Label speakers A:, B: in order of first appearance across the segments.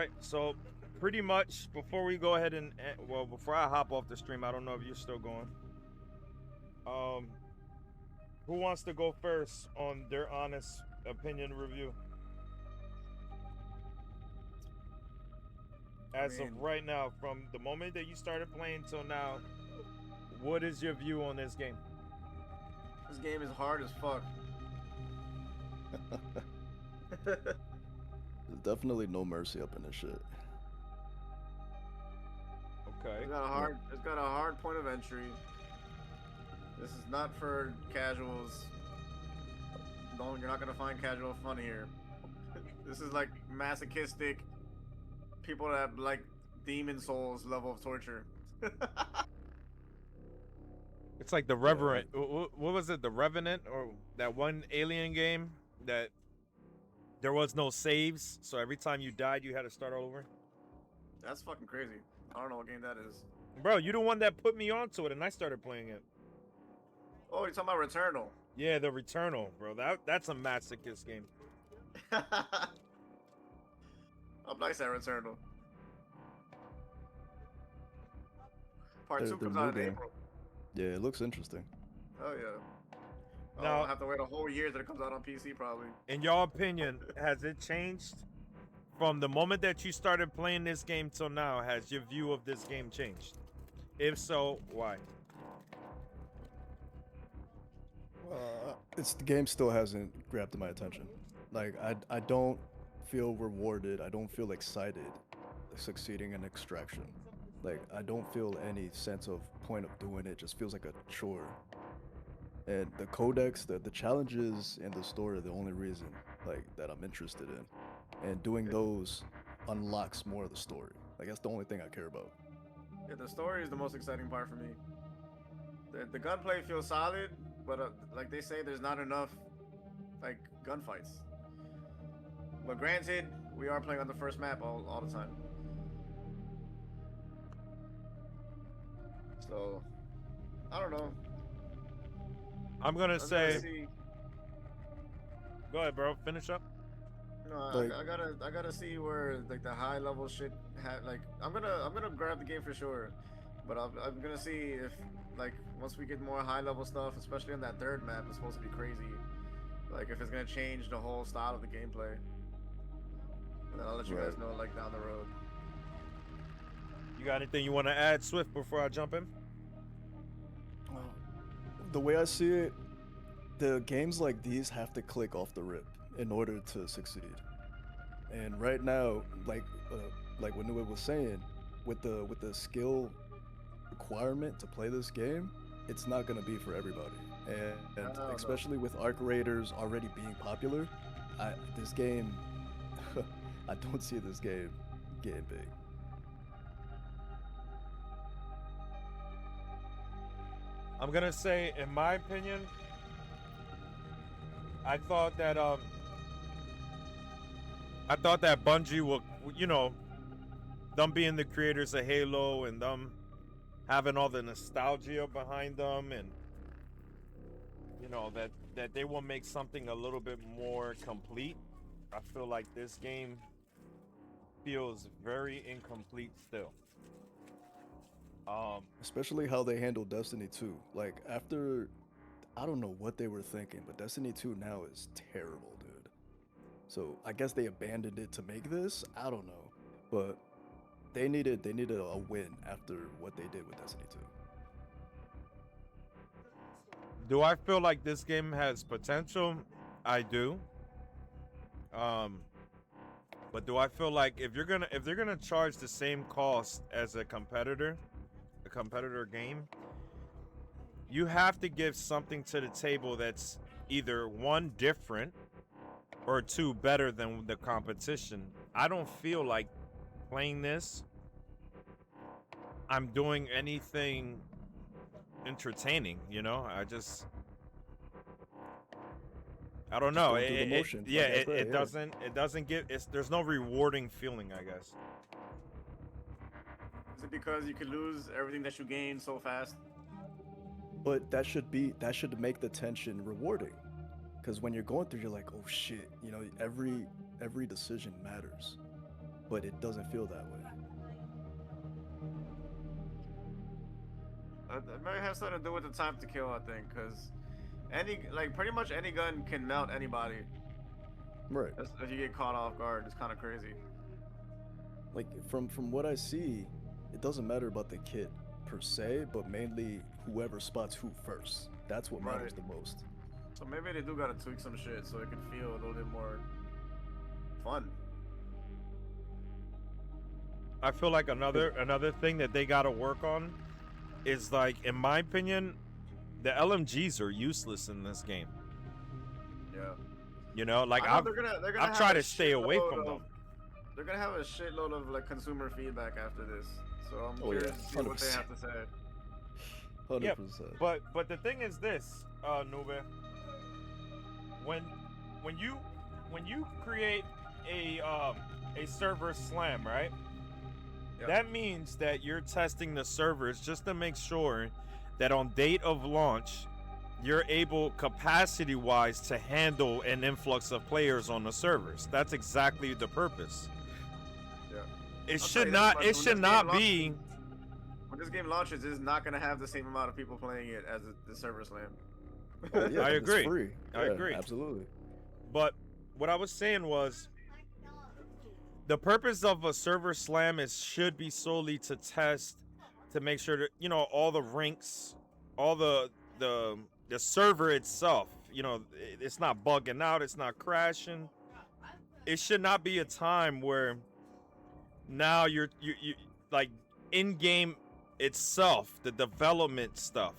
A: right, so pretty much before we go ahead and well, before I hop off the stream, I don't know if you're still going. Who wants to go first on their honest opinion review? As of right now, from the moment that you started playing till now, what is your view on this game?
B: This game is hard as fuck.
C: There's definitely no mercy up in this shit.
A: Okay.
B: It's got a hard point of entry. This is not for casuals. No, you're not gonna find casual fun here. This is like masochistic people that have like Demon Souls level of torture.
A: It's like the Revenant. What was it? The Revenant, or that one alien game that there was no saves, so every time you died, you had to start all over.
B: That's fucking crazy. I don't know what game that is.
A: Bro, you're the one that put me onto it, and I started playing it.
B: Oh, you're talking about Returnal?
A: Yeah, the Returnal, bro. That's a masochist game.
B: I'm nice at Returnal. Part 2 comes out in April.
C: Yeah, it looks interesting.
B: Oh yeah.
A: Now,
B: I'll have to wait a whole year till it comes out on PC probably.
A: In your opinion, has it changed from the moment that you started playing this game till now? Has your view of this game changed? If so, why?
C: The game still hasn't grabbed my attention. Like I don't feel rewarded. I don't feel excited succeeding in extraction. Like I don't feel any sense of point of doing it. It just feels like a chore. And the codex, the challenges and the story are the only reason like that I'm interested in. And doing those unlocks more of the story. Like that's the only thing I care about.
B: Yeah, the story is the most exciting part for me. The gunplay feels solid, but like they say, there's not enough like gunfights. But granted, we are playing on the first map all the time. So, I don't know.
A: I'm gonna say. Go ahead, bro. Finish up.
B: No, I gotta see where like the high level shit like I'm gonna grab the game for sure, but I'm gonna see if like once we get more high level stuff, especially on that third map, it's supposed to be crazy. Like if it's gonna change the whole style of the gameplay, and then I'll let you guys know like down the road.
A: You got anything you want to add, Swift, before I jump in?
C: The way I see it, the games like these have to click off the rip in order to succeed. And right now, like what Nube was saying, with the skill requirement to play this game, it's not gonna be for everybody. And especially with arc raiders already being popular, this game, I don't see this game getting big.
A: I'm gonna say, in my opinion, I thought that Bungie will, you know, them being the creators of Halo and them having all the nostalgia behind them, and you know that they will make something a little bit more complete. I feel like this game feels very incomplete still.
C: Especially how they handle Destiny 2. Like after, I don't know what they were thinking, but Destiny 2 now is terrible, dude. So I guess they abandoned it to make this. I don't know, but they needed a win after what they did with Destiny 2.
A: Do I feel like this game has potential? I do. But do I feel like if they're gonna charge the same cost as a competitor game, you have to give something to the table that's either one, different, or two, better than the competition. I don't feel like playing this, I'm doing anything entertaining, you know? I don't know. It doesn't give, there's no rewarding feeling, I guess.
B: Is it because you could lose everything that you gain so fast?
C: But that should make the tension rewarding, because when you're going through, you're like, oh shit, you know, every decision matters. but it doesn't feel that way.
B: It might have something to do with the time to kill, I think, because pretty much any gun can melt anybody.
C: Right.
B: If you get caught off guard, it's kind of crazy.
C: Like from what I see, it doesn't matter about the kit per se, but mainly whoever spots who first. That's what matters the most.
B: So maybe they do gotta tweak some shit so it can feel a little bit more fun.
A: I feel like another thing that they gotta work on is, like, in my opinion, the LMGs are useless in this game.
B: Yeah.
A: You know, like
B: I've
A: I've tried to stay away from them.
B: They're gonna have a shitload of like consumer feedback after this, so I'm curious to see what they have to say.
C: 100%.
A: Yeah, but the thing is this, Nube, when you create a server slam, right?
B: Yep.
A: That means that you're testing the servers just to make sure that on date of launch, you're able capacity-wise to handle an influx of players on the servers. That's exactly the purpose.
B: Yeah.
A: It should not be.
B: When this game launches, it's not gonna have the same amount of people playing it as the server slam.
C: Oh, yeah,
A: I agree.
C: It's free.
A: I agree.
C: Absolutely.
A: But what I was saying was, the purpose of a server slam should be solely to test, to make sure that, you know, all the ranks, all the server itself, you know, it's not bugging out, it's not crashing. It should not be a time where now you like in game itself, the development stuff,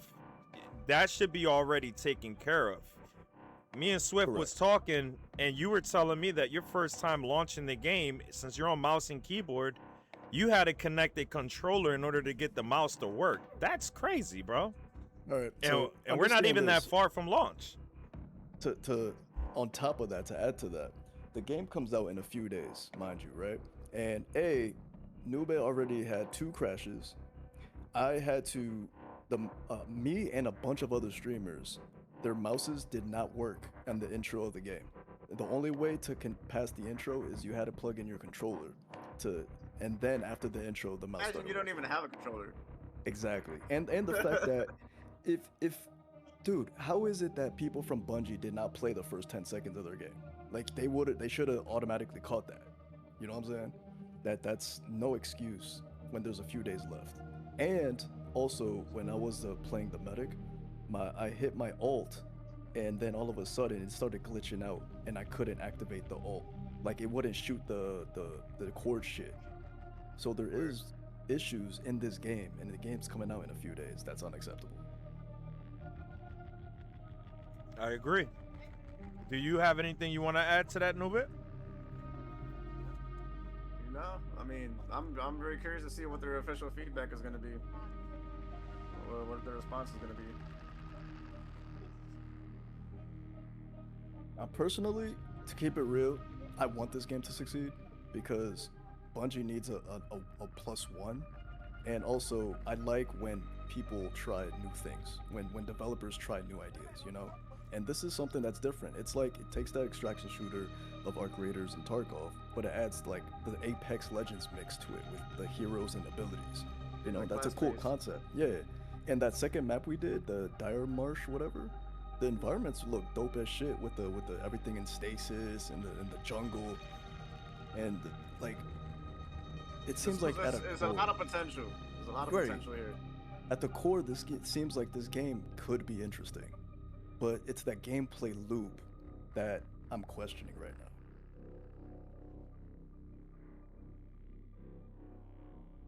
A: that should be already taken care of. Me and Swift was talking, and you were telling me that your first time launching the game, since you're on mouse and keyboard, you had to connect a controller in order to get the mouse to work. That's crazy, bro.
C: All right.
A: And we're not even that far from launch.
C: To on top of that, to add to that, the game comes out in a few days, mind you, right? And Nube already had 2 crashes. I had to, me and a bunch of other streamers, their mouses did not work on the intro of the game. The only way to pass the intro is you had to plug in your controller and then after the intro, the mouse started
B: Imagine you don't even have a controller.
C: Exactly. And the fact that if dude, how is it that people from Bungie did not play the first 10 seconds of their game? Like they should have automatically caught that. You know what I'm saying? That's no excuse when there's a few days left. And also when I was playing the medic, I hit my alt, and then all of a sudden it started glitching out, and I couldn't activate the alt. Like it wouldn't shoot the cord shit. So there is issues in this game, and the game's coming out in a few days. That's unacceptable.
A: I agree. Do you have anything you want to add to that, Nube?
B: No, I mean, I'm very curious to see what their official feedback is going to be. What their response is going to be.
C: Personally, to keep it real, I want this game to succeed because Bungie needs a +1, and also I like when people try new things, when developers try new ideas, you know. And this is something that's different. It's like it takes that extraction shooter of Arc Raiders and Tarkov, but it adds like the Apex Legends mix to it with the heroes and abilities. You know,
B: Like
C: that's a cool
B: class-based.
C: concept. Yeah. And that second map we did, the Dire Marsh, whatever, the environments look dope as shit with the everything in stasis and the jungle, and like it seems like
B: there's a lot of potential. There's a lot of
C: Right.
B: potential here.
C: at the core, it seems like this game could be interesting, but it's that gameplay loop that I'm questioning right now.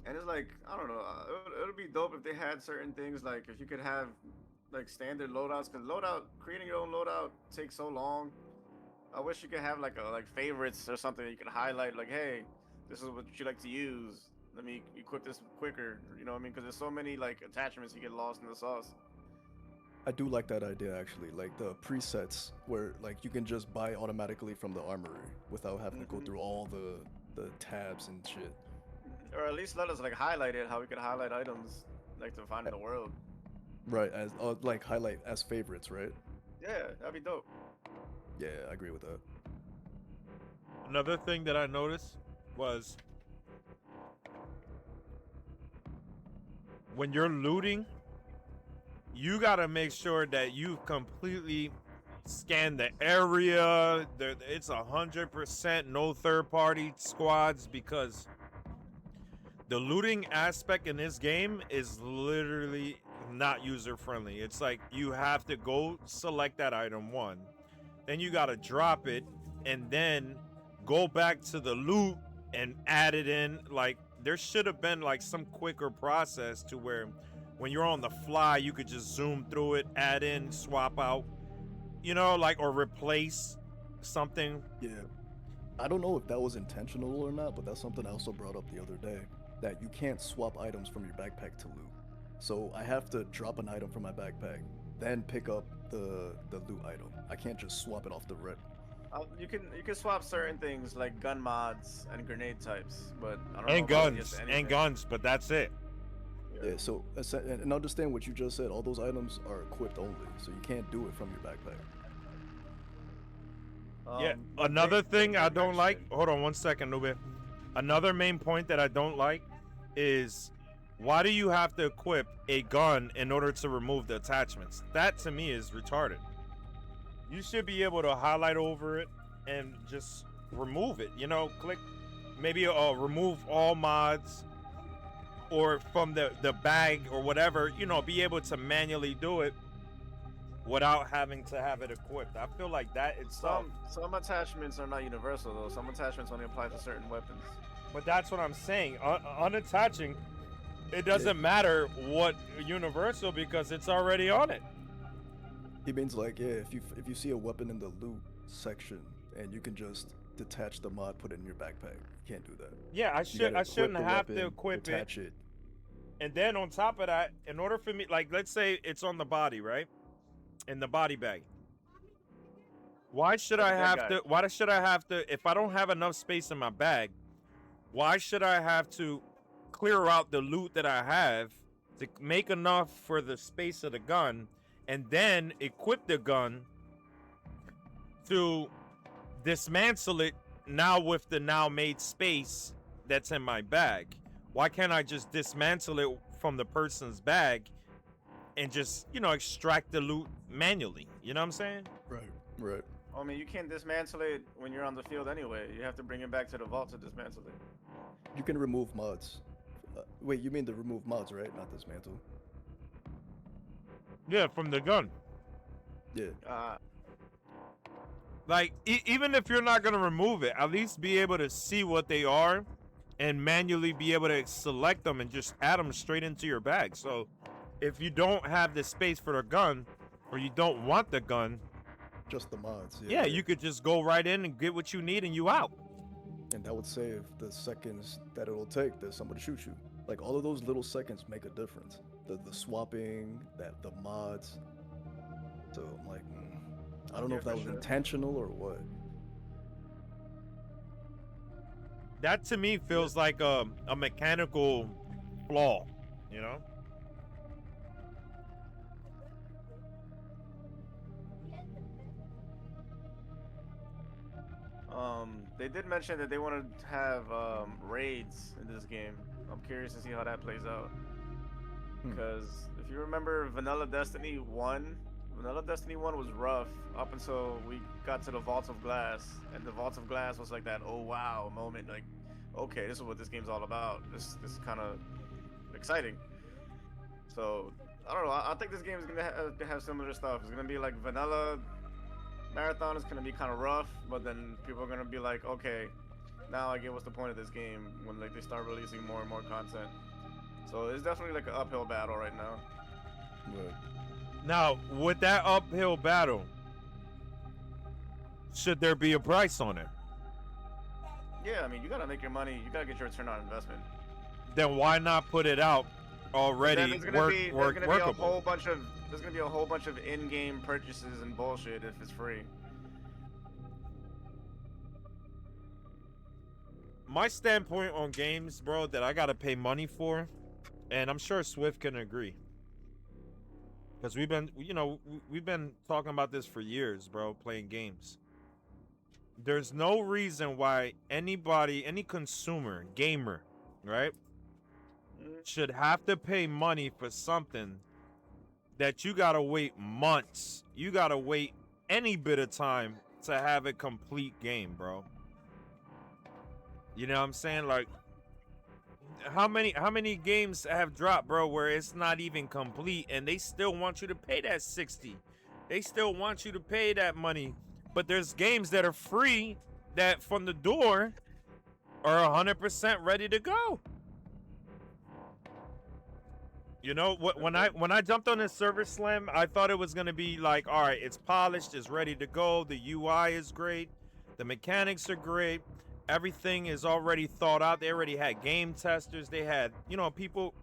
B: And it's like, I don't know, it would be dope if they had certain things, like if you could have like standard loadouts, because creating your own loadout takes so long. I wish you could have like favorites or something that you can highlight, like, hey, this is what you like to use. Let me equip this quicker, you know what I mean? Because there's so many like attachments you get lost in the sauce.
C: I do like that idea actually, like the presets where like you can just buy automatically from the armory without having to go through all the tabs and shit.
B: Or at least let us like highlight it, how we could highlight items like to find in the world.
C: Right, as like highlight as favorites, right?
B: Yeah, that'd be dope.
C: Yeah, I agree with that.
A: Another thing that I noticed was when you're looting, you gotta make sure that you completely scan the area. It's 100% no third-party squads, because the looting aspect in this game is literally not user-friendly. It's like you have to go select that item one, then you gotta drop it, and then go back to the loot and add it in. Like, there should have been like some quicker process to where when you're on the fly, you could just zoom through it, add in, swap out, you know, like, or replace something.
C: Yeah. I don't know if that was intentional or not, but that's something I also brought up the other day, that you can't swap items from your backpack to loot. So I have to drop an item from my backpack, then pick up the loot item. I can't just swap it off the rip.
B: You can swap certain things like gun mods and grenade types, but I don't know
A: And
B: if that'll get
A: guns,
B: to
A: and
B: anything.
A: guns, but that's it.
C: Yeah, so and understand what you just said. All those items are equipped only, so you can't do it from your backpack.
A: Yeah,
B: But
A: another
B: they
A: thing I
B: did
A: don't like,
B: mention-
A: hold on one second, Nube. Another main point that I don't like is, why do you have to equip a gun in order to remove the attachments? That to me is retarded. You should be able to highlight over it and just remove it. You know, click maybe remove all mods, or from the bag or whatever, you know, be able to manually do it without having to have it equipped. I feel like that itself.
B: Some attachments are not universal though. Some attachments only apply to certain weapons.
A: But that's what I'm saying. Unattaching, it doesn't matter what universal, because it's already on it.
C: He means like, yeah, if you see a weapon in the loot section and you can just detach the mod, put it in your backpack. You can't do that.
A: Yeah, I
C: You
A: should.
C: gotta
A: I
C: equip
A: shouldn't
C: the
A: have to
C: weapon,
A: equip it.
C: attach it.
A: And then on top of that, in order for me, like, let's say it's on the body, right? In the body bag. Why should I
B: Like that
A: have
B: guy.
A: to? Why should I have to? If I don't have enough space in my bag, why should I have to clear out the loot that I have to make enough for the space of the gun, and then equip the gun to dismantle it now with the now made space that's in my bag? Why can't I just dismantle it from the person's bag and just, you know, extract the loot manually? You know what I'm saying?
C: Right.
B: I mean, you can't dismantle it when you're on the field anyway. You have to bring it back to the vault to dismantle it.
C: You can remove mods. Wait, you mean to remove mods, right? Not dismantle.
A: Yeah, from the gun.
C: Yeah.
A: Like, even if you're not gonna remove it, at least be able to see what they are and manually be able to select them and just add them straight into your bag. So if you don't have the space for the gun, or you don't want the gun,
C: Just the mods.
A: yeah, you could just go right in and get what you need and you out.
C: And that would save the seconds that it'll take to somebody shoot you. Like, all of those little seconds make a difference. The swapping, the mods. So I'm like, I don't know
B: Yeah,
C: if that
B: for
C: was
B: sure.
C: intentional or what.
A: That to me feels like a mechanical flaw, you know?
B: They did mention that they want to have raids in this game. I'm curious to see how that plays out. Because if you remember Vanilla Destiny 1, Vanilla Destiny 1 was rough up until we got to the Vaults of Glass. And the Vaults of Glass was like that, oh wow moment. Like, okay, this is what this game's all about. This is kind of exciting. So, I don't know. I think this game is going to have similar stuff. It's going to be like Vanilla Marathon is going to be kind of rough, but then people are going to be like, okay, now I get what's the point of this game when like they start releasing more and more content. So it's definitely like an uphill battle right now.
C: Right.
A: Now, with that uphill battle, should there be a price on it?
B: Yeah, I mean, you got to make your money. You got to get your return on investment.
A: Then why not put it out already
B: Then there's gonna be a
A: workable?
B: whole bunch of in-game purchases and bullshit if it's free.
A: My standpoint on games, bro, that I gotta pay money for, and I'm sure Swift can agree, because we've been talking about this for years, bro, playing games. There's no reason why anybody, any consumer, gamer, right, should have to pay money for something that you gotta wait months. You gotta wait any bit of time to have a complete game, bro. You know what I'm saying? Like, how many games have dropped, bro, where it's not even complete and they still want you to pay that 60? They still want you to pay that money. But there's games that are free that from the door are 100% ready to go. You know, when I jumped on this server slam, I thought it was gonna be like, all right, it's polished, it's ready to go, the UI is great, the mechanics are great, everything is already thought out. They already had game testers, they had, you know, people,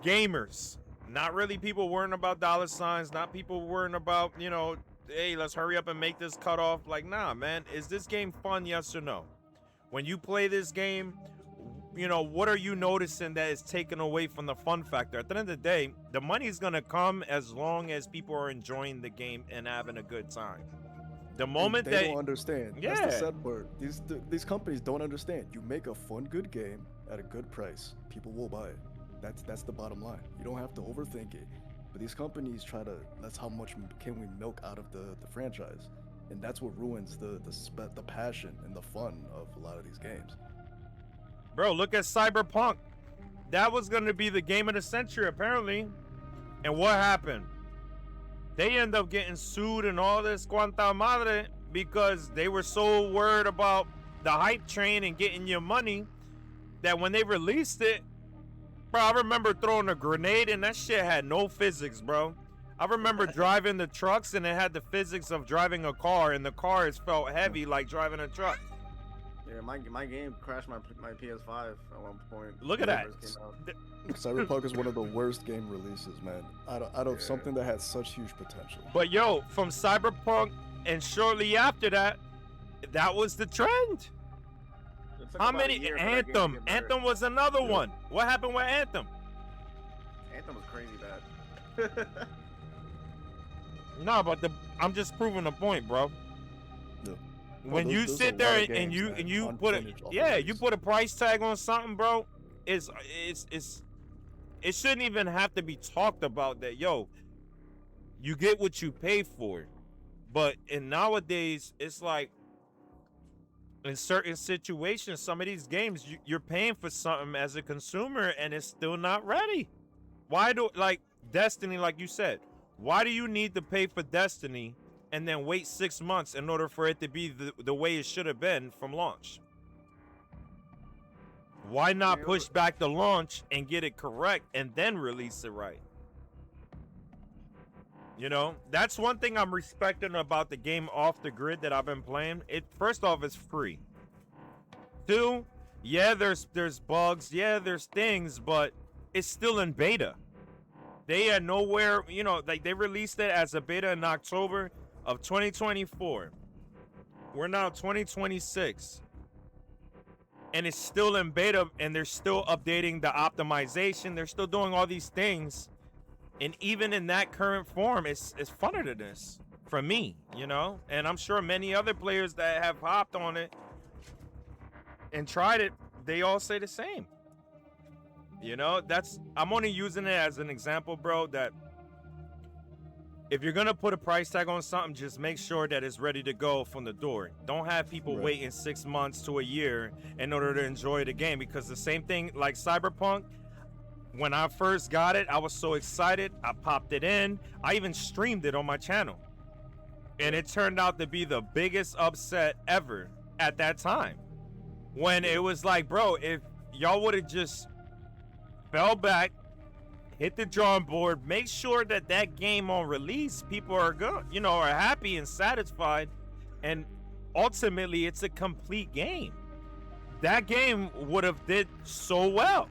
A: gamers, not really people worrying about dollar signs, not people worrying about, you know, hey, let's hurry up and make this cut off. Like, nah, man, is this game fun, yes or no? When you play this game, you know, what are you noticing that is taken away from the fun factor? At the end of the day, the money is going to come as long as people are enjoying the game and having a good time. The moment
C: they don't understand.
A: Yeah.
C: That's the sad part. These companies don't understand. You make a fun, good game at a good price, people will buy it. That's the bottom line. You don't have to overthink it. But these companies try to, that's how much can we milk out of the franchise. And that's what ruins the passion and the fun of a lot of these games.
A: Bro, look at Cyberpunk. That was going to be the game of the century, apparently. And what happened? They end up getting sued and all this cuanta madre because they were so worried about the hype train and getting your money that when they released it, bro, I remember throwing a grenade and that shit had no physics, bro. I remember driving the trucks and it had the physics of driving a car, and the cars felt heavy like driving a truck.
B: Yeah, my game crashed my PS5 at one point.
A: Look at that.
C: Cyberpunk is one of the worst game releases, man. Out of something that had such huge potential.
A: But yo, from Cyberpunk and shortly after that, that was the trend. How many? Anthem. Anthem was another one. What happened with Anthem?
B: Anthem was crazy bad.
A: No, but I'm just proving the point, bro.
C: Yeah.
A: When you sit there and you put a price tag on something, bro, it shouldn't even have to be talked about that, yo, you get what you pay for. But in nowadays, it's like in certain situations, some of these games, you're paying for something as a consumer and it's still not ready. Why do, like Destiny, like you said, why do you need to pay for Destiny and then wait 6 months in order for it to be the way it should have been from launch? Why not push back the launch and get it correct and then release it right? You know, that's one thing I'm respecting about the game Off the Grid that I've been playing. It, first off, it's free. 2, yeah, there's bugs, yeah, there's things, but it's still in beta. They are nowhere, you know, like they released it as a beta in October of 2024. We're now 2026. And it's still in beta, and they're still updating the optimization. They're still doing all these things. And even in that current form, it's funner to this for me, you know? And I'm sure many other players that have hopped on it and tried it, they all say the same. You know, I'm only using it as an example, bro, that if you're going to put a price tag on something, just make sure that it's ready to go from the door. Don't have people waiting 6 months to a year in order to enjoy the game, because the same thing like Cyberpunk, when I first got it, I was so excited. I popped it in. I even streamed it on my channel. And it turned out to be the biggest upset ever at that time. When it was like, bro, if y'all would have just fell back, hit the drawing board, make sure that that game on release, people are good, you know, are happy and satisfied, and ultimately it's a complete game. That game would have did so well.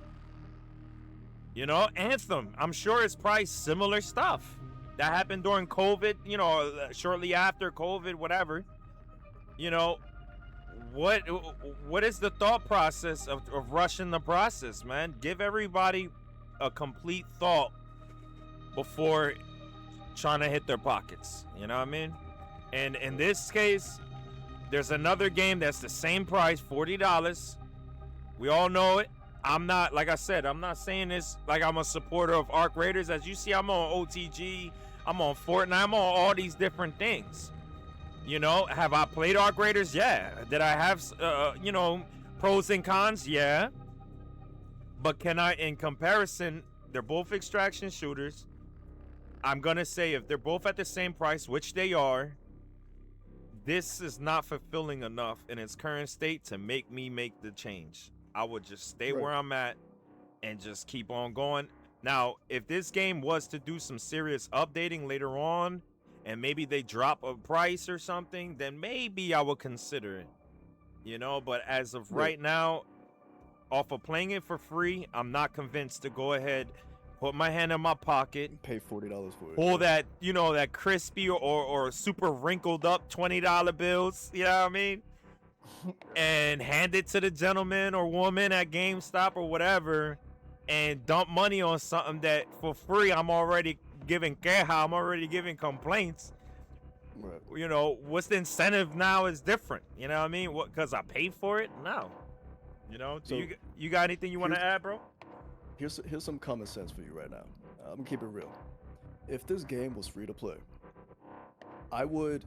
A: You know, Anthem, I'm sure it's probably similar stuff that happened during COVID, you know, shortly after COVID, whatever. You know, what is the thought process of rushing the process, man? Give everybody a complete thought before trying to hit their pockets. You know what I mean? And in this case, there's another game that's the same price, $40. We all know it. I'm not, like I said, I'm not saying this like I'm a supporter of Arc Raiders. As you see, I'm on OTG, I'm on Fortnite, I'm on all these different things. You know, have I played Arc Raiders? Yeah. Did I have, you know, pros and cons? Yeah. But can I, in comparison, they're both extraction shooters. I'm going to say if they're both at the same price, which they are, this is not fulfilling enough in its current state to make me make the change. I would just stay
C: Right.
A: where I'm at and just keep on going. Now, if this game was to do some serious updating later on, and maybe they drop a price or something, then maybe I would consider it. You know, but as of right now, off of playing it for free, I'm not convinced to go ahead, put my hand in my pocket,
C: Pay $40 for it.
A: pull that, you know, that crispy or super wrinkled up $20 bills, you know what I mean? And hand it to the gentleman or woman at GameStop or whatever and dump money on something that for free I'm already giving queja, I'm already giving complaints.
C: Right.
A: You know, what's the incentive now is different. You know what I mean? What, because I paid for it? No. You know,
C: So,
A: you got anything you want to add, bro?
C: Here's some common sense for you right now. I'm gonna keep it real. If this game was free to play, I would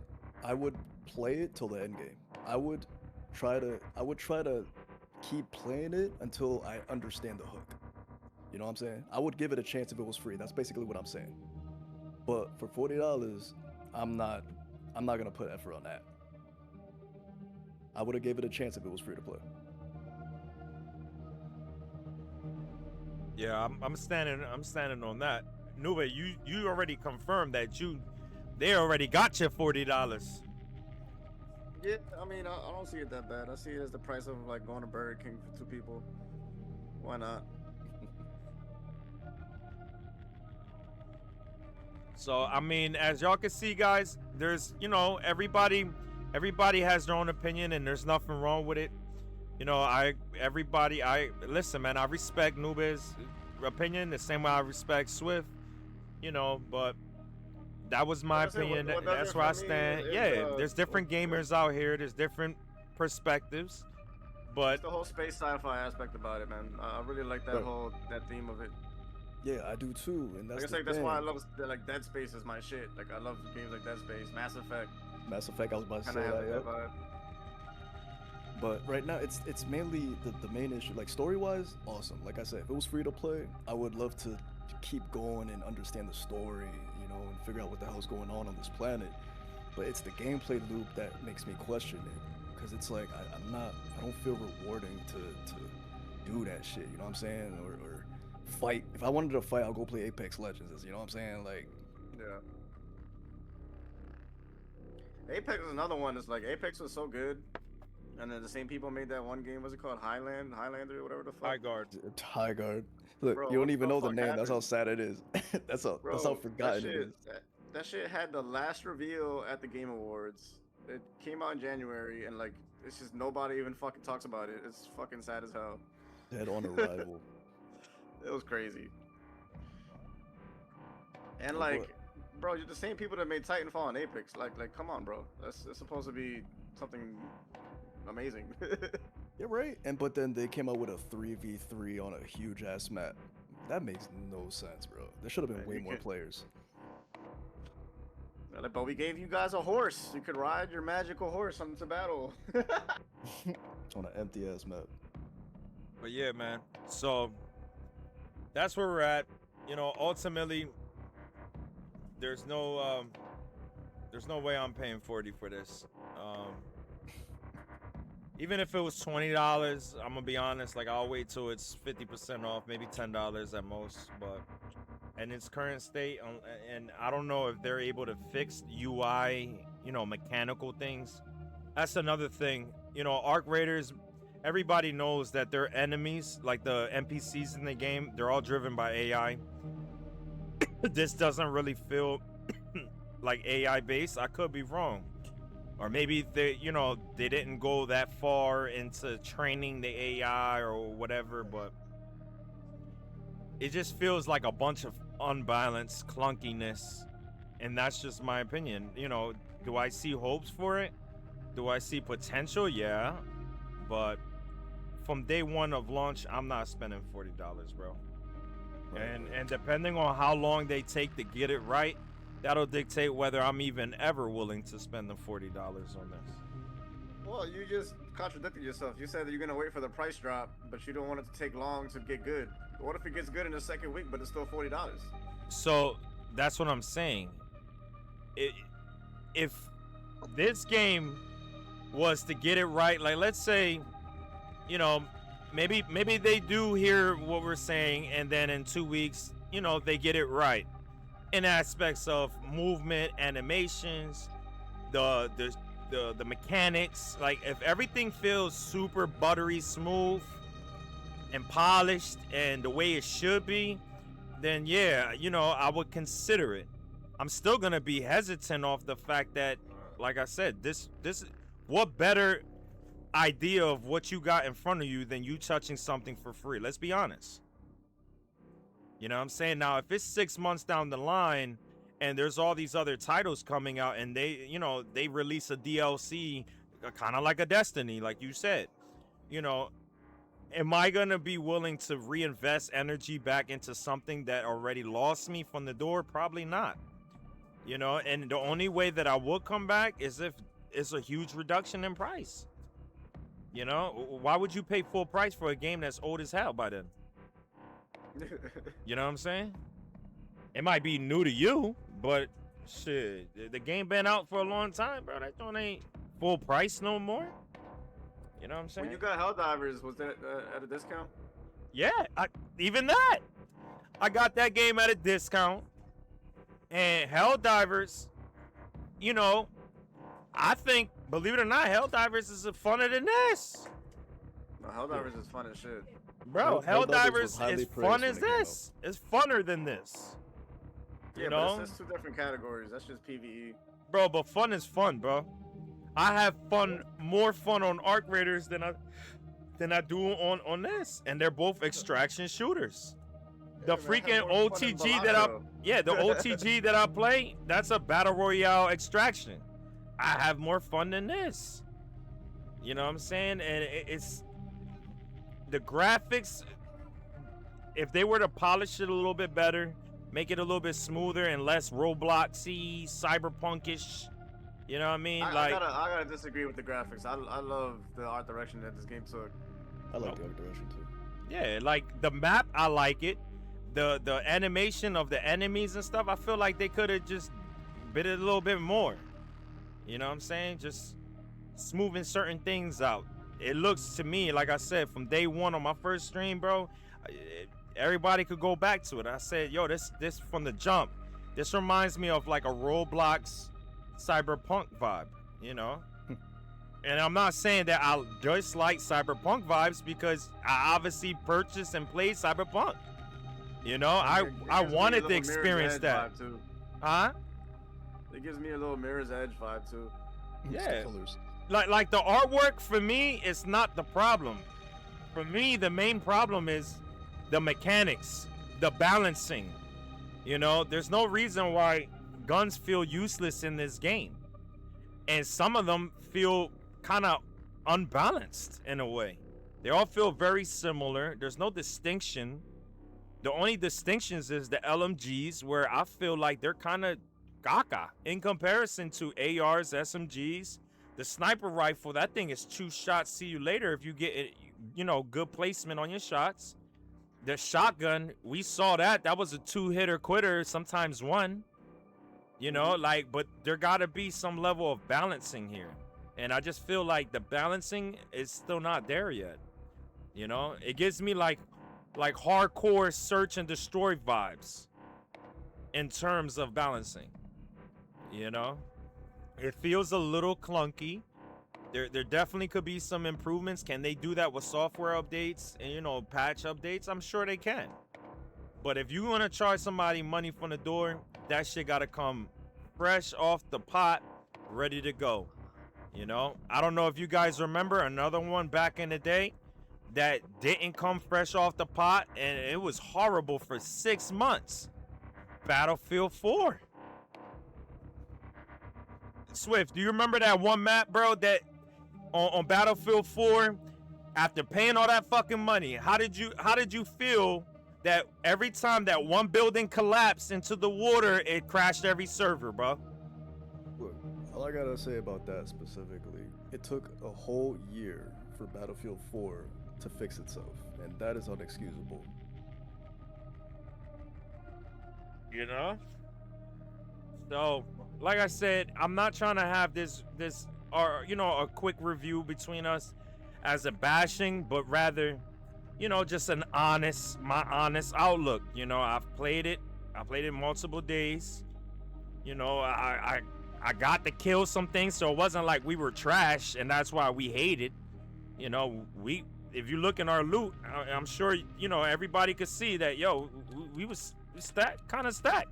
C: play it till the end game. I would try to keep playing it until I understand the hook. You know what I'm saying? I would give it a chance if it was free. That's basically what I'm saying. But for $40, I'm not gonna put effort on that. I would have gave it a chance if it was free to play.
A: Yeah, I'm standing on that. Nube, you already confirmed that they already got you $40.
B: Yeah, I mean, I don't see it that bad. I see it as the price of like going to Burger King for 2 people. Why not?
A: So I mean, as y'all can see, guys, there's, you know, everybody has their own opinion, and there's nothing wrong with it. You know, I listen, man. I respect Nube's opinion the same way I respect Swift. You know, but that was my
B: Like I said,
A: opinion.
B: what does
A: That's
B: it
A: where I
B: for me
A: stand.
B: is,
A: Yeah, there's different gamers out here. There's different perspectives, but
B: It's the whole space sci-fi aspect about it, man. I really like that
C: Right.
B: that theme of it.
C: Yeah, I do too, and that's
B: Like I
C: the
B: said, that's
C: thing.
B: why I love like Dead Space is my shit. Like I love games like Dead Space, Mass Effect.
C: Mass Effect. I was about to
B: Kind
C: say
B: of have
C: that.
B: that
C: Yep.
B: vibe.
C: But right now, it's mainly the main issue. Like story-wise, awesome. Like I said, if it was free to play, I would love to keep going and understand the story, you know, and figure out what the hell's going on this planet. But it's the gameplay loop that makes me question it, because it's like I don't feel rewarding to do that shit. You know what I'm saying? Or fight. If I wanted to fight, I'll go play Apex Legends. You know what I'm saying? Like,
B: Yeah. Apex is another one that's like Apex was so good, and then the same people made that one game. What's it called? Highlander, whatever the fuck.
A: High guard.
C: High Guard. Look,
B: Bro,
C: you
B: what
C: don't even
B: the
C: know the
B: fuck
C: name. That's how
B: happened?
C: sad it is. that's how
B: Bro,
C: forgotten it is.
B: that shit had the last reveal at the Game Awards. It came out in January, and like it's just nobody even fucking talks about it. It's fucking sad as hell.
C: Dead on arrival.
B: It was crazy. And
C: Oh,
B: like,
C: boy.
B: bro, you're the same people that made Titanfall and Apex. Like, come on, bro. It's supposed to be something amazing.
C: Yeah, right. But then they came out with a 3v3 on a huge ass map. That makes no sense, bro. There should have been
B: Man,
C: way
B: you
C: more
B: can't-
C: players.
B: Like, but we gave you guys a horse. You could ride your magical horse into battle.
C: On an empty ass map.
A: But yeah, man. So that's where we're at. You know, ultimately, there's no way I'm paying 40 for this. Even if it was $20, I'm gonna be honest. Like, I'll wait till it's 50% off, maybe $10 at most. But in its current state, and I don't know if they're able to fix UI, you know, mechanical things. That's another thing. You know, Arc Raiders. Everybody knows that their enemies, like the NPCs in the game, they're all driven by AI. This doesn't really feel like AI based. I could be wrong. Or maybe they didn't go that far into training the AI or whatever, but it just feels like a bunch of unbalanced clunkiness. And that's just my opinion. You know, do I see hopes for it? Do I see potential? Yeah. But from day one of launch, I'm not spending $40, bro. And depending on how long they take to get it right, that'll dictate whether I'm even ever willing to spend the $40 on this.
B: Well, you just contradicted yourself. You said that you're gonna wait for the price drop, but you don't want it to take long to get good. What if it gets good in the second week, but it's still $40?
A: So that's what I'm saying. If this game was to get it right, like let's say, you know, maybe they do hear what we're saying, and then in 2 weeks, you know, they get it right in aspects of movement, animations, the mechanics. Like if everything feels super buttery smooth and polished and the way it should be, then yeah, you know, I would consider it. I'm still gonna be hesitant off the fact that, like I said, this what better idea of what you got in front of you than you touching something for free? Let's be honest. You know what I'm saying? Now, if it's 6 months down the line and there's all these other titles coming out and they, you know, they release a DLC, kind of like a Destiny, like you said, you know, am I gonna be willing to reinvest energy back into something that already lost me from the door? Probably not. You know, and the only way that I would come back is if it's a huge reduction in price. You know, why would you pay full price for a game that's old as hell by then? You know what I'm saying? It might be new to you, but shit, the game been out for a long time, bro. That joint ain't full price no more. You know what I'm saying?
B: When you got Helldivers, was that at a discount?
A: Yeah, even that. I got that game at a discount. And Helldivers, you know, I think, believe it or not, Helldivers is funner than this.
B: No, Helldivers is fun as shit.
A: Bro,
C: Helldivers
A: Helldivers is fun as this. It's funner than this.
B: Yeah,
A: You know?
B: but it's two different categories. That's just PvE.
A: Bro, but fun is fun, bro. I have more fun on Arc Raiders than I do on this. And they're both extraction shooters. The freaking OTG the OTG that I play, that's a battle royale extraction. I have more fun than this. You know what I'm saying? And it's the graphics. If they were to polish it a little bit better, make it a little bit smoother and less Robloxy, cyberpunkish. You know what I mean?
B: I gotta disagree with the graphics. I love the art direction that this game took.
C: I like the art direction too.
A: Yeah, like the map, I like it. The animation of the enemies and stuff, I feel like they could have just bit it a little bit more. You know what I'm saying? Just smoothing certain things out. It looks to me, like I said, from day one on my first stream, bro, everybody could go back to it. I said, yo, this from the jump. This reminds me of like a Roblox cyberpunk vibe, you know? And I'm not saying that I dislike cyberpunk vibes because I obviously purchased and played cyberpunk. You know, I wanted to experience that. Huh?
B: It gives me a little Mirror's Edge vibe too.
A: Yeah. Like the artwork for me is not the problem. For me, the main problem is the mechanics, the balancing. You know, there's no reason why guns feel useless in this game. And some of them feel kind of unbalanced in a way. They all feel very similar. There's no distinction. The only distinctions is the LMGs, where I feel like they're kind of gaga in comparison to ARs, SMGs. The sniper rifle, that thing is 2 shots, see you later if you get it, you know, good placement on your shots. The shotgun, we saw that was a 2-hitter quitter, sometimes 1. You know, like, but there gotta be some level of balancing here. And I just feel like the balancing is still not there yet. You know, it gives me like hardcore search and destroy vibes in terms of balancing. You know, it feels a little clunky. There definitely could be some improvements. Can they do that with software updates and, you know, patch updates? I'm sure they can. But if you want to charge somebody money from the door, that shit got to come fresh off the pot, ready to go. You know, I don't know if you guys remember another one back in the day that didn't come fresh off the pot, and it was horrible for 6 months. Battlefield 4. Swift, do you remember that one map, bro, that on Battlefield 4 After paying all that fucking money, how did you feel that every time that one building collapsed into the water, it crashed every server, bro?
C: Look, all I gotta say about that specifically, it took a whole year for Battlefield 4 to fix itself, and that is unexcusable.
A: You know? So, like I said, I'm not trying to have this or a quick review between us as a bashing, but rather, just my honest outlook. I've played it. I played it multiple days. I got to kill some things, so it wasn't like we were trash and that's why we hated. If you look in our loot, I'm sure everybody could see that we was kind of stacked.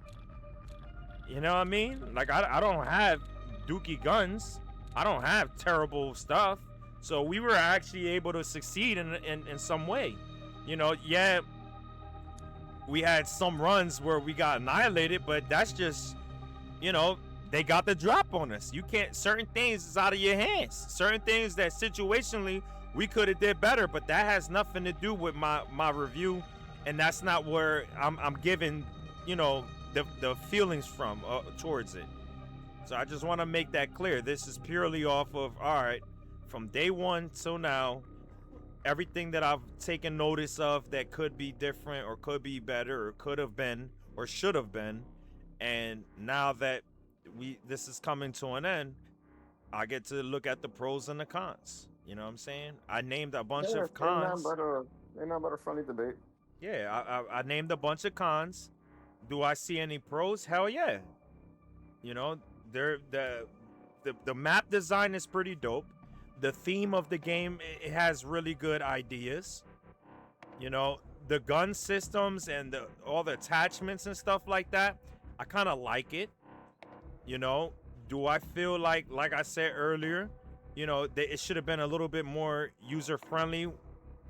A: You know what I mean? Like I don't have dookie guns. I don't have terrible stuff. So we were actually able to succeed in some way. Yeah, we had some runs where we got annihilated, but that's just, they got the drop on us. You can't, certain things is out of your hands. Certain things that situationally we could have did better, but that has nothing to do with my review, and that's not where I'm giving, the feelings from towards it. So I just want to make that clear. This is purely off of, all right, from day one till now, everything that I've taken notice of that could be different or could be better or could have been or should have been, and now that this is coming to an end, I get to look at the pros and the cons. You know what I'm saying? I named a bunch of cons.
D: Ain't nothing but a friendly debate.
A: Yeah, I named a bunch of cons. Do I see any pros? Hell yeah. The map design is pretty dope. The theme of the game, it has really good ideas. The gun systems and all the attachments and stuff like that, I kind of like it. Do I feel like I said earlier, that it should have been a little bit more user friendly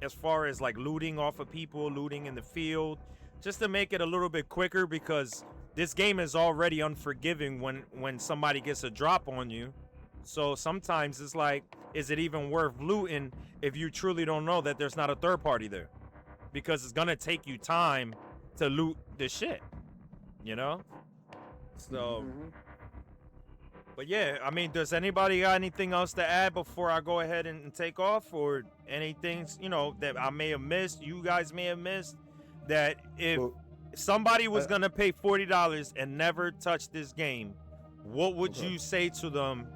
A: as far as like looting off of people, looting in the field, just to make it a little bit quicker, because this game is already unforgiving when somebody gets a drop on you. So sometimes it's like, is it even worth looting if you truly don't know that there's not a third party there? Because it's gonna take you time to loot the shit, So, but yeah, I mean, does anybody got anything else to add before I go ahead and take off, or anything that I may have missed, you guys may have missed, that if somebody was gonna pay $40 and never touch this game, what would you say to them?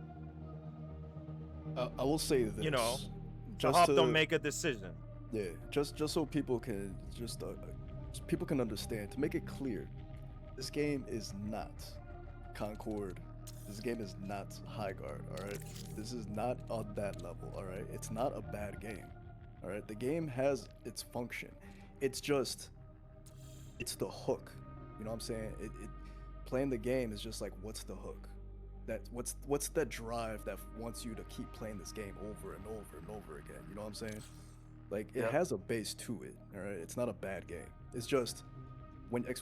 C: I will say this,
A: to help them make a decision.
C: Yeah, just so people can people can understand. To make it clear, this game is not Concord. This game is not High Guard. All right, this is not on that level. All right, it's not a bad game. All right, the game has its function. It's the hook. You know what I'm saying? Playing the game is just like, what's the hook? What's the drive that wants you to keep playing this game over and over and over again? You know what I'm saying? Like, it has a base to it. All right, it's not a bad game. It's just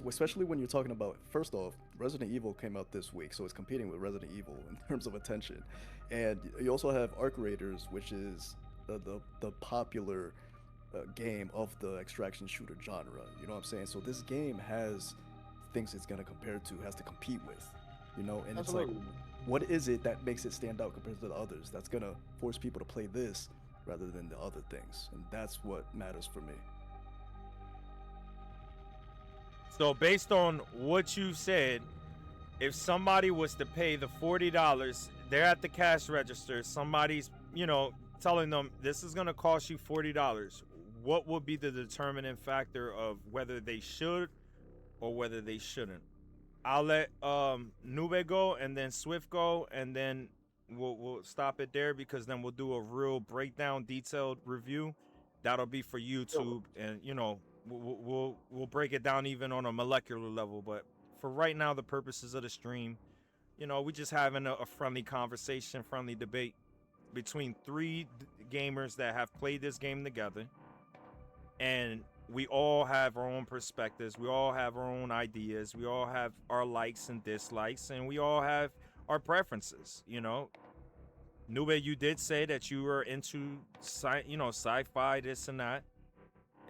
C: especially when you're talking about, first off, Resident Evil came out this week, so it's competing with Resident Evil in terms of attention, and you also have Arc Raiders, which is the popular game of the extraction shooter genre. You know what I'm saying? So this game has things it's gonna compare to, has to compete with. And Absolutely. It's like, what is it that makes it stand out compared to the others that's gonna force people to play this rather than the other things? And that's what matters for me.
A: So based on what you said, if somebody was to pay the $40, they're at the cash register, somebody's, telling them this is gonna cost you $40, what would be the determining factor of whether they should or whether they shouldn't? I'll let Nube go, and then Swift go, and then we'll stop it there, because then we'll do a real breakdown, detailed review. That'll be for YouTube, and we'll break it down even on a molecular level. But for right now, the purposes of the stream, we just having a friendly conversation, friendly debate between three gamers that have played this game together, and we all have our own perspectives, we all have our own ideas, we all have our likes and dislikes, and we all have our preferences. Nube, you did say that you were into sci-fi, this and that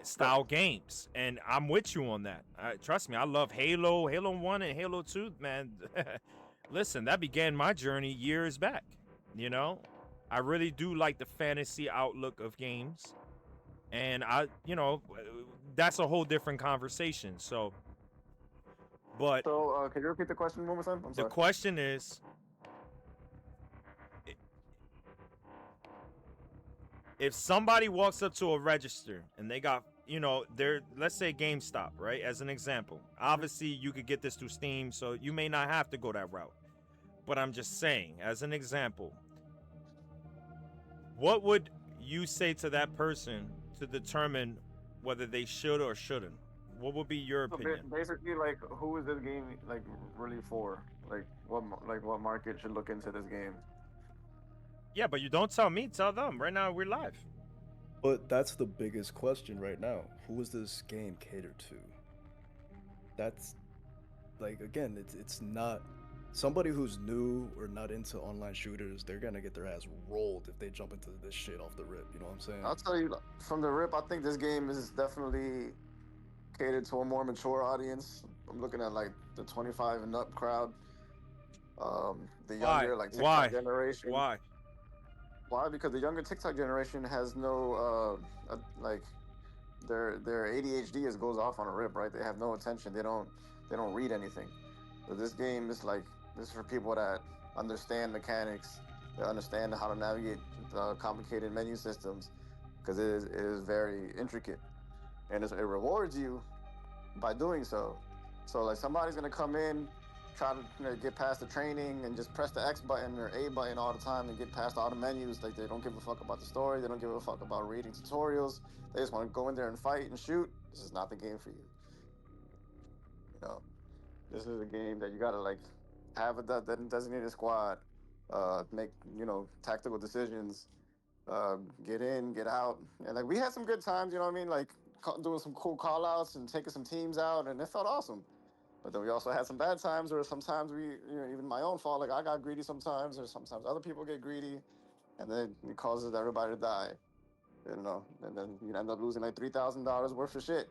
A: style games, and I'm with you on that. Trust me, I love Halo 1 and Halo 2, man. Listen, that began my journey years back. You know, I really do like the fantasy outlook of games, and that's a whole different conversation. So, but
D: So, can you repeat the question one more time? I'm
A: the
D: sorry.
A: question is, if somebody walks up to a register and they got, they're, let's say GameStop, right? As an example. Obviously, you could get this through Steam, so you may not have to go that route. But I'm just saying, as an example, what would you say to that person to determine whether they should or shouldn't? What would be your
D: So
A: opinion?
D: basically, like, who is this game like really for? Like, what market should look into this game?
A: Yeah, but you don't tell me, tell them. Right now, we're live.
C: But that's the biggest question right now. Who is this game catered to? That's like, again, it's not somebody who's new or not into online shooters. They're gonna get their ass rolled if they jump into this shit off the rip. You know what I'm saying?
D: I'll tell you from the rip. I think this game is definitely catered to a more mature audience. I'm looking at like the 25 and up crowd. The younger like TikTok generation.
A: Why?
D: Why? Because the younger TikTok generation has no like their ADHD goes off on a rip, right? They have no attention. They don't read anything. So this game is like this is for people that understand mechanics, they understand how to navigate complicated menu systems, because it is very intricate, and it rewards you by doing so. So like somebody's gonna come in, try to get past the training and just press the X button or A button all the time and get past all the menus. Like they don't give a fuck about the story. They don't give a fuck about reading tutorials. They just want to go in there and fight and shoot. This is not the game for you. You know, this is a game that you gotta like have a designated squad, make tactical decisions, get in, get out, and like we had some good times. You know what I mean? Like doing some cool call outs and taking some teams out, and it felt awesome. But then we also had some bad times, or sometimes even my own fault, like I got greedy sometimes, or sometimes other people get greedy, and then it causes everybody to die, and then you end up losing like $3,000 worth of shit.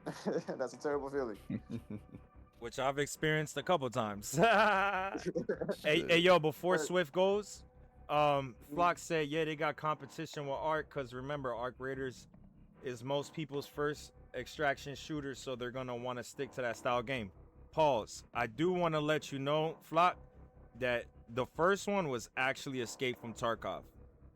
D: That's a terrible feeling.
A: Which I've experienced a couple times. Hey, yo, before Swift goes, Flock said, yeah, they got competition with Ark, because remember, Ark Raiders is most people's first extraction shooter, so they're going to want to stick to that style game. Pause. I do want to let you know, Flock, that the first one was actually Escape from Tarkov.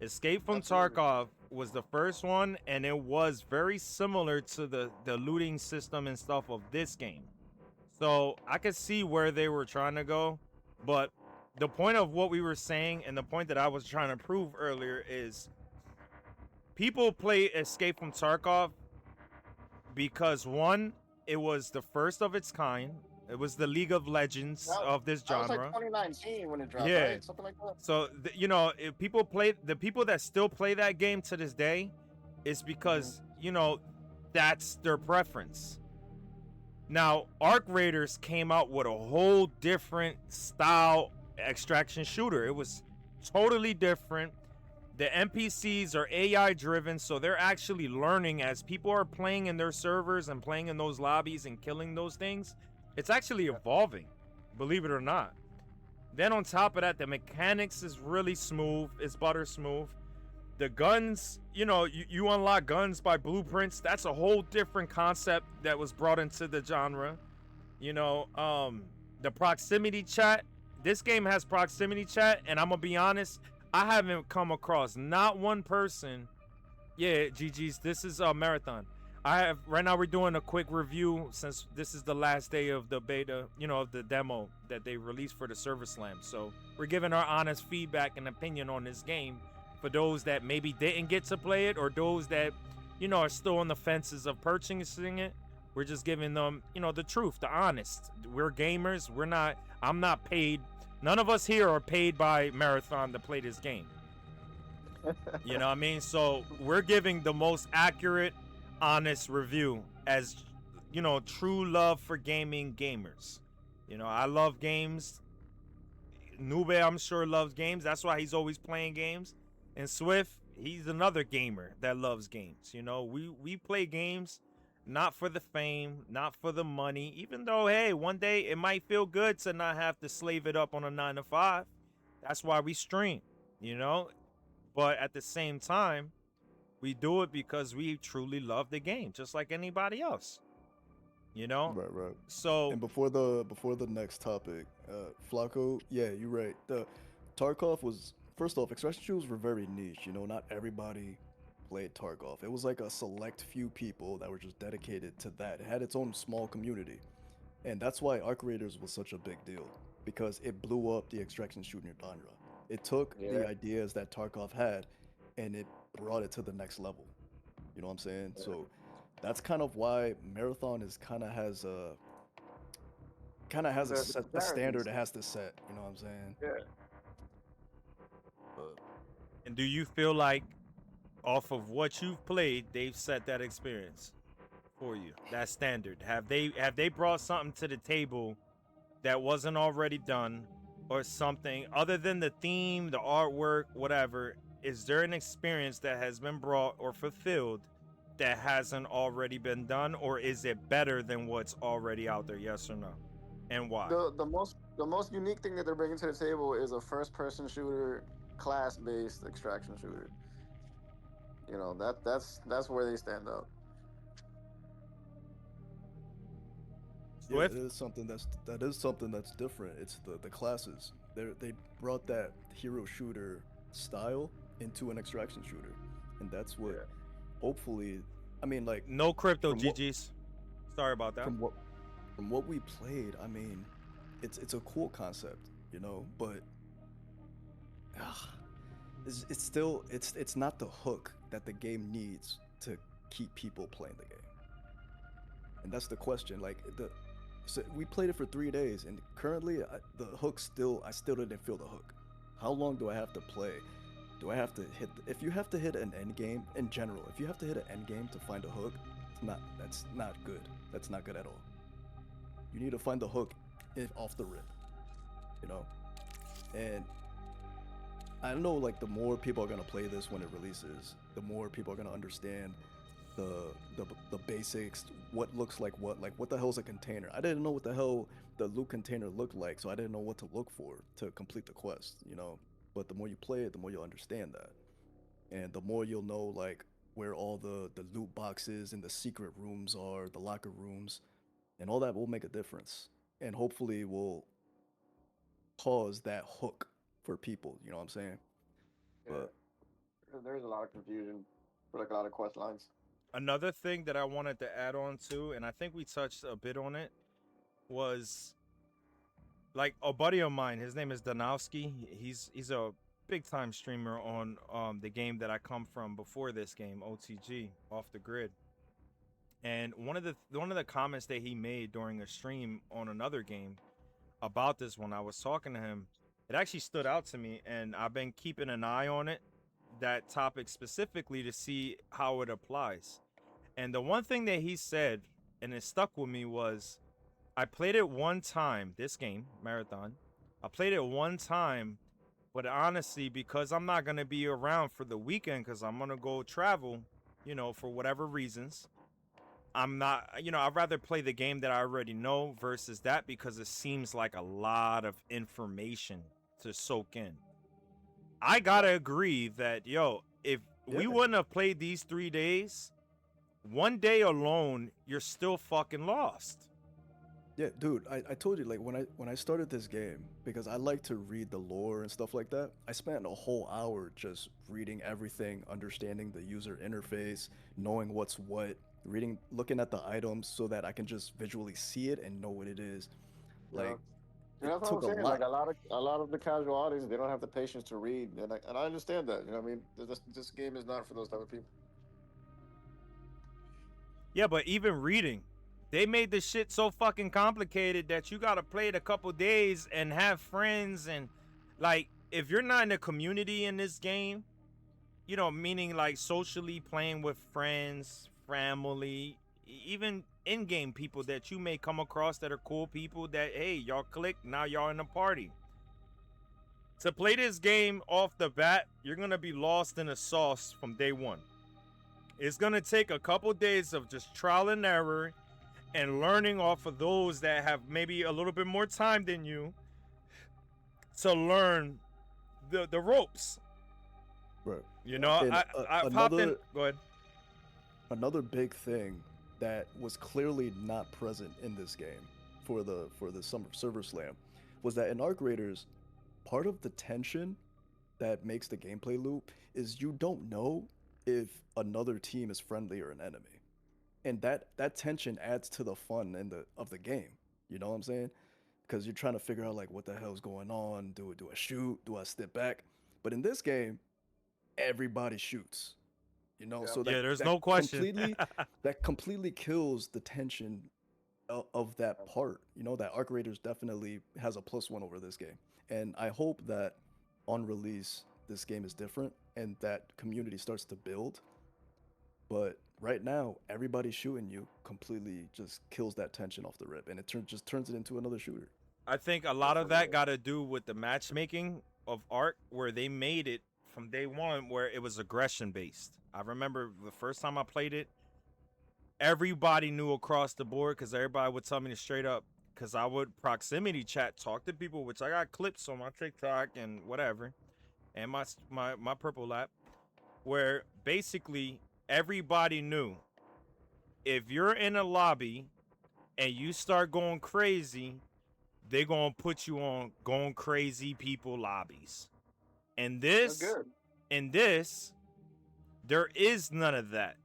A: Escape from Tarkov was the first one, and it was very similar to the looting system and stuff of this game. So I could see where they were trying to go, but the point of what we were saying and the point that I was trying to prove earlier is people play Escape from Tarkov because, one, it was the first of its kind. It was the League of Legends of this genre.
B: That was like 2019 when it dropped,
A: Yeah.
B: right? Something like that.
A: So, if people that still play that game to this day, is because, that's their preference. Now, Ark Raiders came out with a whole different style extraction shooter. It was totally different. The NPCs are AI driven, so they're actually learning as people are playing in their servers and playing in those lobbies and killing those things. It's actually evolving, believe it or not. Then on top of that, the mechanics is really smooth. It's butter smooth. The guns, you unlock guns by blueprints. That's a whole different concept that was brought into the genre. The proximity chat. This game has proximity chat, and I'm gonna be honest, I haven't come across not one person. Yeah, GG's. This is a marathon. Right now we're doing a quick review since this is the last day of the beta, of the demo that they released for the Server Slam. So we're giving our honest feedback and opinion on this game for those that maybe didn't get to play it, or those that, are still on the fences of purchasing it. We're just giving them, the truth, the honest. We're gamers. I'm not paid. None of us here are paid by Marathon to play this game. You know what I mean? So we're giving the most accurate, honest review as, true love for gaming gamers. I love games. Nube, I'm sure, loves games. That's why he's always playing games. And Swift, he's another gamer that loves games. You know, we play games not for the fame, not for the money, even though, hey, one day it might feel good to not have to slave it up on a 9 to 5. That's why we stream, you know? But at the same time, we do it because we truly love the game, just like anybody else. You know?
C: Right, right.
A: So
C: And before the next topic, Flacco, yeah, you're right. The Tarkov was, first off, extraction shooters were very niche. You know, not everybody played Tarkov. It was like a select few people that were just dedicated to that. It had its own small community, and that's why Arc Raiders was such a big deal, because it blew up the extraction shooter genre. It took the ideas that Tarkov had, and it brought it to the next level. You know what I'm saying?
D: Yeah.
C: So that's kind of why Marathon is kind of has a a standard it has to set. You know what I'm saying?
D: Yeah.
C: But
A: and do you feel like off of what you've played, they've set that experience for you? That standard. Have they brought something to the table that wasn't already done, or something other than the theme, the artwork, whatever? Is there an experience that has been brought or fulfilled that hasn't already been done, or is it better than what's already out there? Yes or no? And why?
D: The most unique thing that they're bringing to the table is a first person shooter, class based extraction shooter. You know, that's where they stand out.
C: yeah,
A: Swift?
C: it is something that's different. It's the classes. They brought that hero shooter style into an extraction shooter, and that's what
D: Yeah.
C: hopefully. I mean, like
A: No crypto
C: From what-
A: GGs. Sorry about that.
C: from what we played, I mean, it's a cool concept, you know, but it's still it's not the hook that the game needs to keep people playing the game. And that's the question. Like so we played it for 3 days, and currently the hook I still didn't feel the hook. How long do I have to play? Do I have to hit? If you have to hit an end game in general, if you have to hit an end game to find a hook, that's not good. That's not good at all. You need to find the hook off the rip, you know. And I know, like, the more people are gonna play this when it releases, the more people are gonna understand the basics, what looks like what the hell's a container. I didn't know what the hell the loot container looked like, so I didn't know what to look for to complete the quest, you know. But the more you play it, the more you'll understand that, and the more you'll know, like, where all the loot boxes and the secret rooms are, the locker rooms, and all that will make a difference, and hopefully will cause that hook for people. You know what I'm saying? But
D: There's a lot of confusion for like a lot of quest lines.
A: Another thing that I wanted to add on to, and I think we touched a bit on it, was like a buddy of mine. His name is Danowski. He's a big time streamer on the game that I come from before this game, OTG, Off the Grid. And one of the comments that he made during a stream on another game about this, when I was talking to him, it actually stood out to me, and I've been keeping an eye on it, that topic specifically, to see how it applies. And the one thing that he said, and it stuck with me, was, I played it one time, this game, Marathon. I played it one time, but honestly, because I'm not going to be around for the weekend, because I'm going to go travel, you know, for whatever reasons, I'm not, you know, I'd rather play the game that I already know versus that, because it seems like a lot of information to soak in. I gotta agree that, yo, if we wouldn't have played these 3 days, one day alone, you're still fucking lost.
C: yeah, dude, I told you, like, when I started this game, because I like to read the lore and stuff like that, I spent a whole hour just reading everything, understanding the user interface, knowing what's what, looking at the items so that I can just visually see it and know what it is. Like,
D: Yeah, that's what I'm saying. Like a lot of the casual audience, they don't have the patience to read, and I understand that. You know what I mean? This game is not for those type of people.
A: Yeah, but even reading, they made this shit so fucking complicated that you gotta play it a couple days and have friends, and like, if you're not in a community in this game, you know, meaning like socially playing with friends, family, even in-game people that you may come across that are cool people that, hey, y'all click, now y'all in a party. To play this game off the bat, you're gonna be lost in the sauce from day one. It's gonna take a couple days of just trial and error and learning off of those that have maybe a little bit more time than you to learn the ropes.
C: Right.
A: You know,
C: And,
A: I've hopped in.
C: another
A: Go ahead.
C: another big thing that was clearly not present in this game for the summer server slam was that in Arc Raiders, part of the tension that makes the gameplay loop is you don't know if another team is friendly or an enemy. And that tension adds to the fun of the game. You know what I'm saying? Because you're trying to figure out like what the hell's going on. Do I shoot? Do I step back? But in this game, everybody shoots. You know,
B: Yep.
C: so
A: Yeah, there's no question.
C: that completely kills the tension of that part. You know, that Arc Raiders definitely has a +1 over this game. And I hope that on release, this game is different and that community starts to build. But right now, everybody shooting you completely just kills that tension off the rip, and it just turns it into another shooter.
A: I think a lot of that got to do with the matchmaking of Arc, where they made it from day one where it was aggression based. I remember the first time I played it, everybody knew across the board because everybody would tell me straight up, because I would proximity chat, talk to people, which I got clips on my TikTok and whatever, and my purple lap, where basically everybody knew if you're in a lobby and you start going crazy, they're gonna put you on going crazy people lobbies. And this, there is none of that.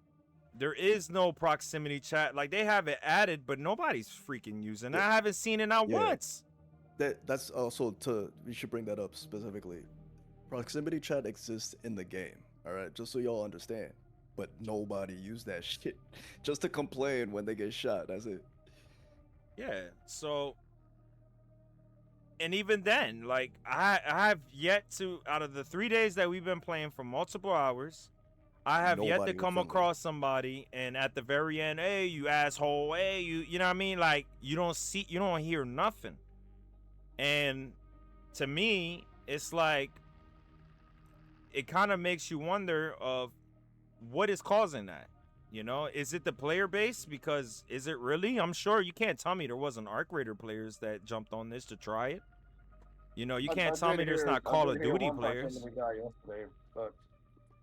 A: There is no proximity chat. Like, they have it added, but nobody's freaking using it.
C: Yeah.
A: I haven't seen it out
C: Yeah.
A: once.
C: That's also we should bring that up specifically. Proximity chat exists in the game, all right, just so y'all understand. But nobody used that shit just to complain when they get shot. That's it.
A: Yeah. So, and even then, like, I have yet to, out of the 3 days that we've been playing for multiple hours, I have yet
C: Nobody
A: to
C: was
A: come
C: friendly.
A: across somebody and at the very end, hey, you asshole, hey, you know what I mean? Like, you don't hear nothing. And to me, it's like, it kind of makes you wonder of what is causing that. You know, is it the player base? Because is it really? I'm sure you can't tell me there wasn't Arc Raider players that jumped on this to try it. You know, you can't tell me there's not Call of Duty players.
D: Yesterday, but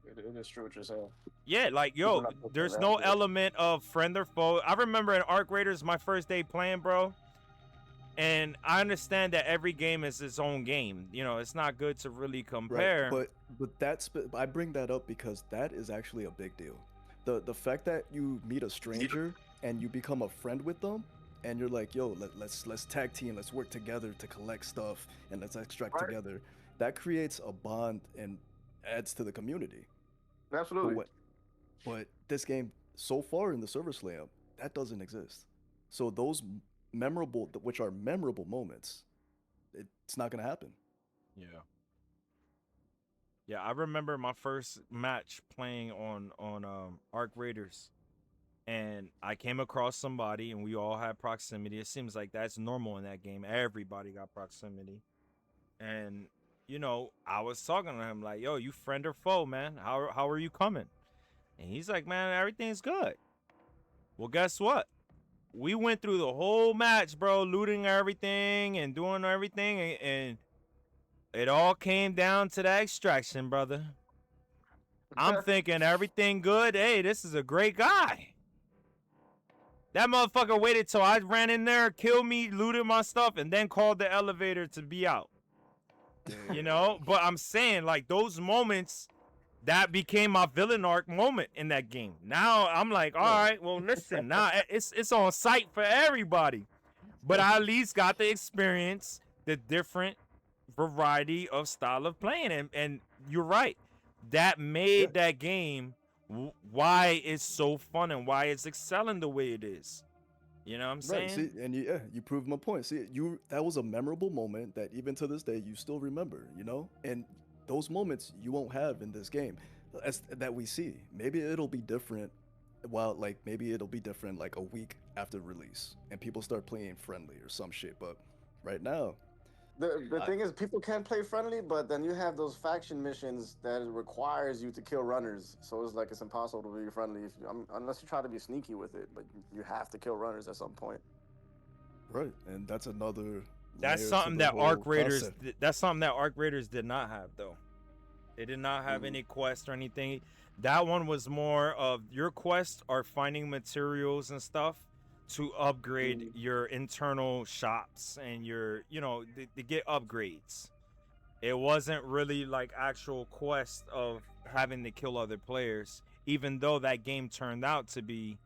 D: it is true what you're saying.
A: Yeah, like,
D: People
A: yo,
D: not looking
A: there's
D: around
A: no
D: for it.
A: element of friend or foe. I remember in Arc Raiders, my first day playing, bro. And I understand that every game is its own game. You know, it's not good to really compare.
C: Right. But I bring that up because that is actually a big deal. The fact that you meet a stranger and you become a friend with them, and you're like, yo, let's tag team, let's work together to collect stuff, and let's extract
D: Right.
C: together. That creates a bond and adds to the community.
D: Absolutely.
C: But this game so far in the server slam, that doesn't exist. So those which are memorable moments, it's not gonna happen.
A: Yeah. Yeah, I remember my first match playing on Arc Raiders, and I came across somebody, and we all had proximity. It seems like that's normal in that game. Everybody got proximity, and you know, I was talking to him like, "Yo, you friend or foe, man? How are you coming?" And he's like, "Man, everything's good." Well, guess what? We went through the whole match, bro, looting everything and doing everything, and it all came down to that extraction, brother. I'm thinking everything good. Hey, this is a great guy. That motherfucker waited till I ran in there, killed me, looted my stuff, and then called the elevator to be out. You know? But I'm saying, like, those moments, that became my villain arc moment in that game. Now I'm like, all right, well, listen, now it's on site for everybody. But I at least got to experience the different variety of style of playing, and you're right, that made that game why it's so fun and why it's excelling the way it is. You know what I'm saying?
C: Right. See, and you proved my point. See, that was a memorable moment that even to this day you still remember. You know, and those moments you won't have in this game, that we see. Maybe it'll be different. Maybe it'll be different like a week after release, and people start playing friendly or some shit. But right now,
D: The thing is, people can play friendly, but then you have those faction missions that it requires you to kill runners. So it's like it's impossible to be friendly if unless you try to be sneaky with it. But you have to kill runners at some point.
C: Right, and that's another
A: That's
C: layer to
A: something
C: the
A: that
C: whole
A: Arc Raiders.
C: concept.
A: That's something that Arc Raiders did not have though. They did not have any quest or anything. That one was more of your quests are finding materials and stuff to upgrade your internal shops and your, to get upgrades. It wasn't really like actual quest of having to kill other players, even though that game turned out to be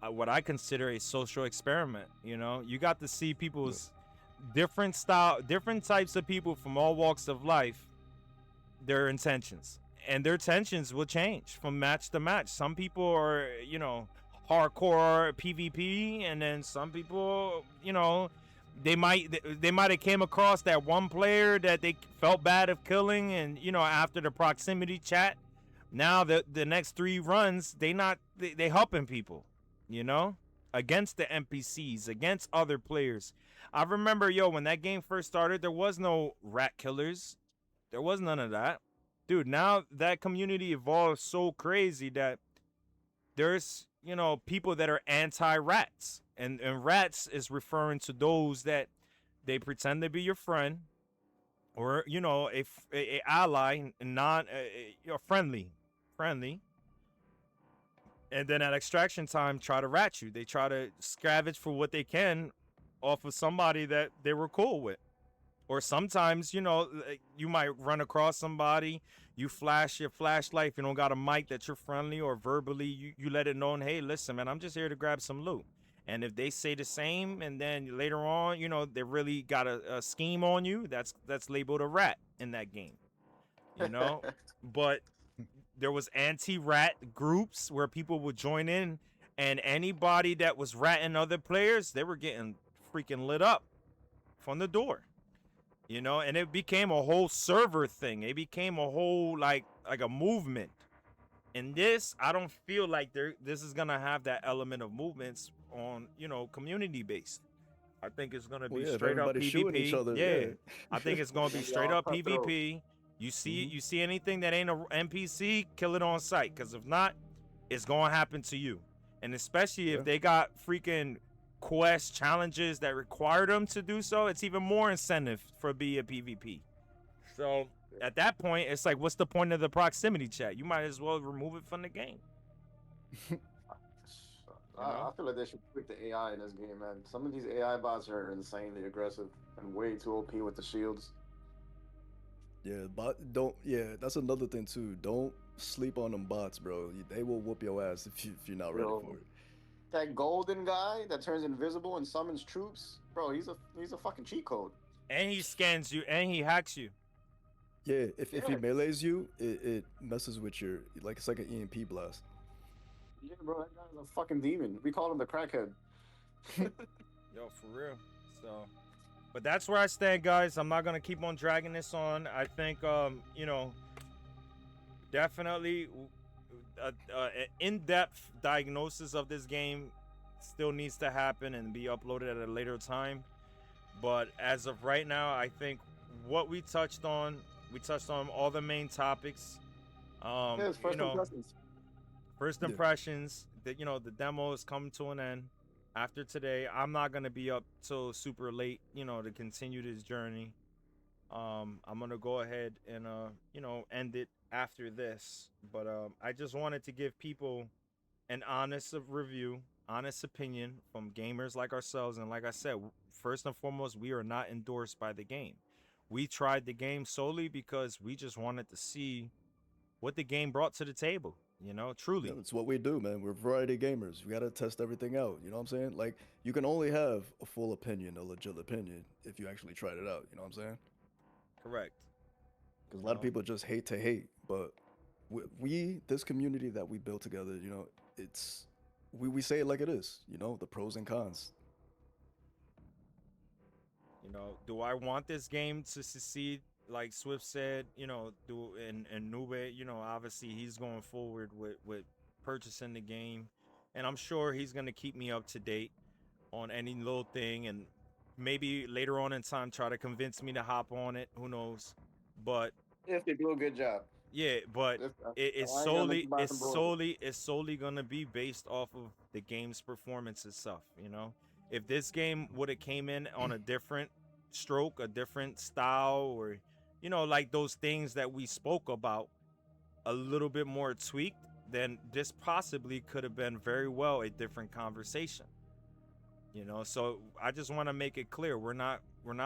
A: what I consider a social experiment. You got to see people's different types of people from all walks of life, their intentions, and their intentions will change from match to match. Some people are, hardcore PvP, and then some people, they might have came across that one player that they felt bad of killing, and after the proximity chat, now the next 3 runs they helping people, against the NPCs, against other players. I remember, when that game first started, there was no rat killers. There was none of that. Dude, now that community evolved so crazy that there's, people that are anti-rats. And rats is referring to those that they pretend to be your friend or, a ally, friendly. And then at extraction time, try to rat you. They try to scavenge for what they can off of somebody that they were cool with. Or sometimes, you might run across somebody, you flash your flashlight, if you don't got a mic that you're friendly, or verbally you let it know, hey, listen, man, I'm just here to grab some loot. And if they say the same, and then later on, they really got a scheme on you, that's labeled a rat in that game, But there was anti-rat groups where people would join in, and anybody that was ratting other players, they were getting freaking lit up from the door. And it became a whole server thing. It became a whole like a movement. And this, I don't feel like this is gonna have that element of movements on, community based. I think it's gonna be straight up
C: shooting each
A: PvP.
C: other,
A: Yeah. I think it's gonna be straight up PvP. You see anything that ain't a NPC, kill it on sight. Cause if not, it's gonna happen to you. And especially if they got freaking quest challenges that require them to do so, it's even more incentive for be a PvP. So at that point, it's like, what's the point of the proximity chat? You might as well remove it from the game.
D: I feel like they should tweak the AI in this game, man. Some of these AI bots are insanely aggressive and way too OP with the shields.
C: Yeah, that's another thing too. Don't sleep on them bots, bro. They will whoop your ass if you're not ready for it.
D: That golden guy that turns invisible and summons troops, bro, he's a fucking cheat code.
A: And he scans you and he hacks you.
C: Yeah, if he melees you, it messes with your, like, it's like an EMP blast.
D: Yeah, bro, that guy's a fucking demon. We call him the crackhead.
A: Yo, for real. So, but that's where I stand, guys. I'm not gonna keep on dragging this on. I think, definitely an in-depth diagnosis of this game still needs to happen and be uploaded at a later time. But as of right now, I think what we touched on all the main topics. First impressions. That the demo is coming to an end after today. I'm not gonna be up till super late, to continue this journey. I'm gonna go ahead and end it after this. But I just wanted to give people an honest review, honest opinion from gamers like ourselves. And like I said, first and foremost, we are not endorsed by the game. We tried the game solely because we just wanted to see what the game brought to the table. Truly.
C: Yeah, it's what we do, man. We're variety gamers. We gotta test everything out. You know what I'm saying? Like, you can only have a full opinion, a legit opinion, if you actually tried it out. You know what I'm saying?
A: Correct.
C: Because a lot of people just hate to hate, but this community that we built together, it's we say it like it is. The pros and cons.
A: Do I want this game to succeed? Like Swift said, and Nube, obviously he's going forward with purchasing the game, and I'm sure he's gonna keep me up to date on any little thing and maybe later on in time try to convince me to hop on it. Who knows? But
D: If they do a good job.
A: yeah, but
D: If,
A: it's
D: I ain't gonna make you buy some brothers.
A: it's solely gonna be based off of the game's performance itself. You know, if this game would have came in on a different stroke, a different style, or like those things that we spoke about, a little bit more tweaked, then this possibly could have been very well a different conversation. So I just want to make it clear we're not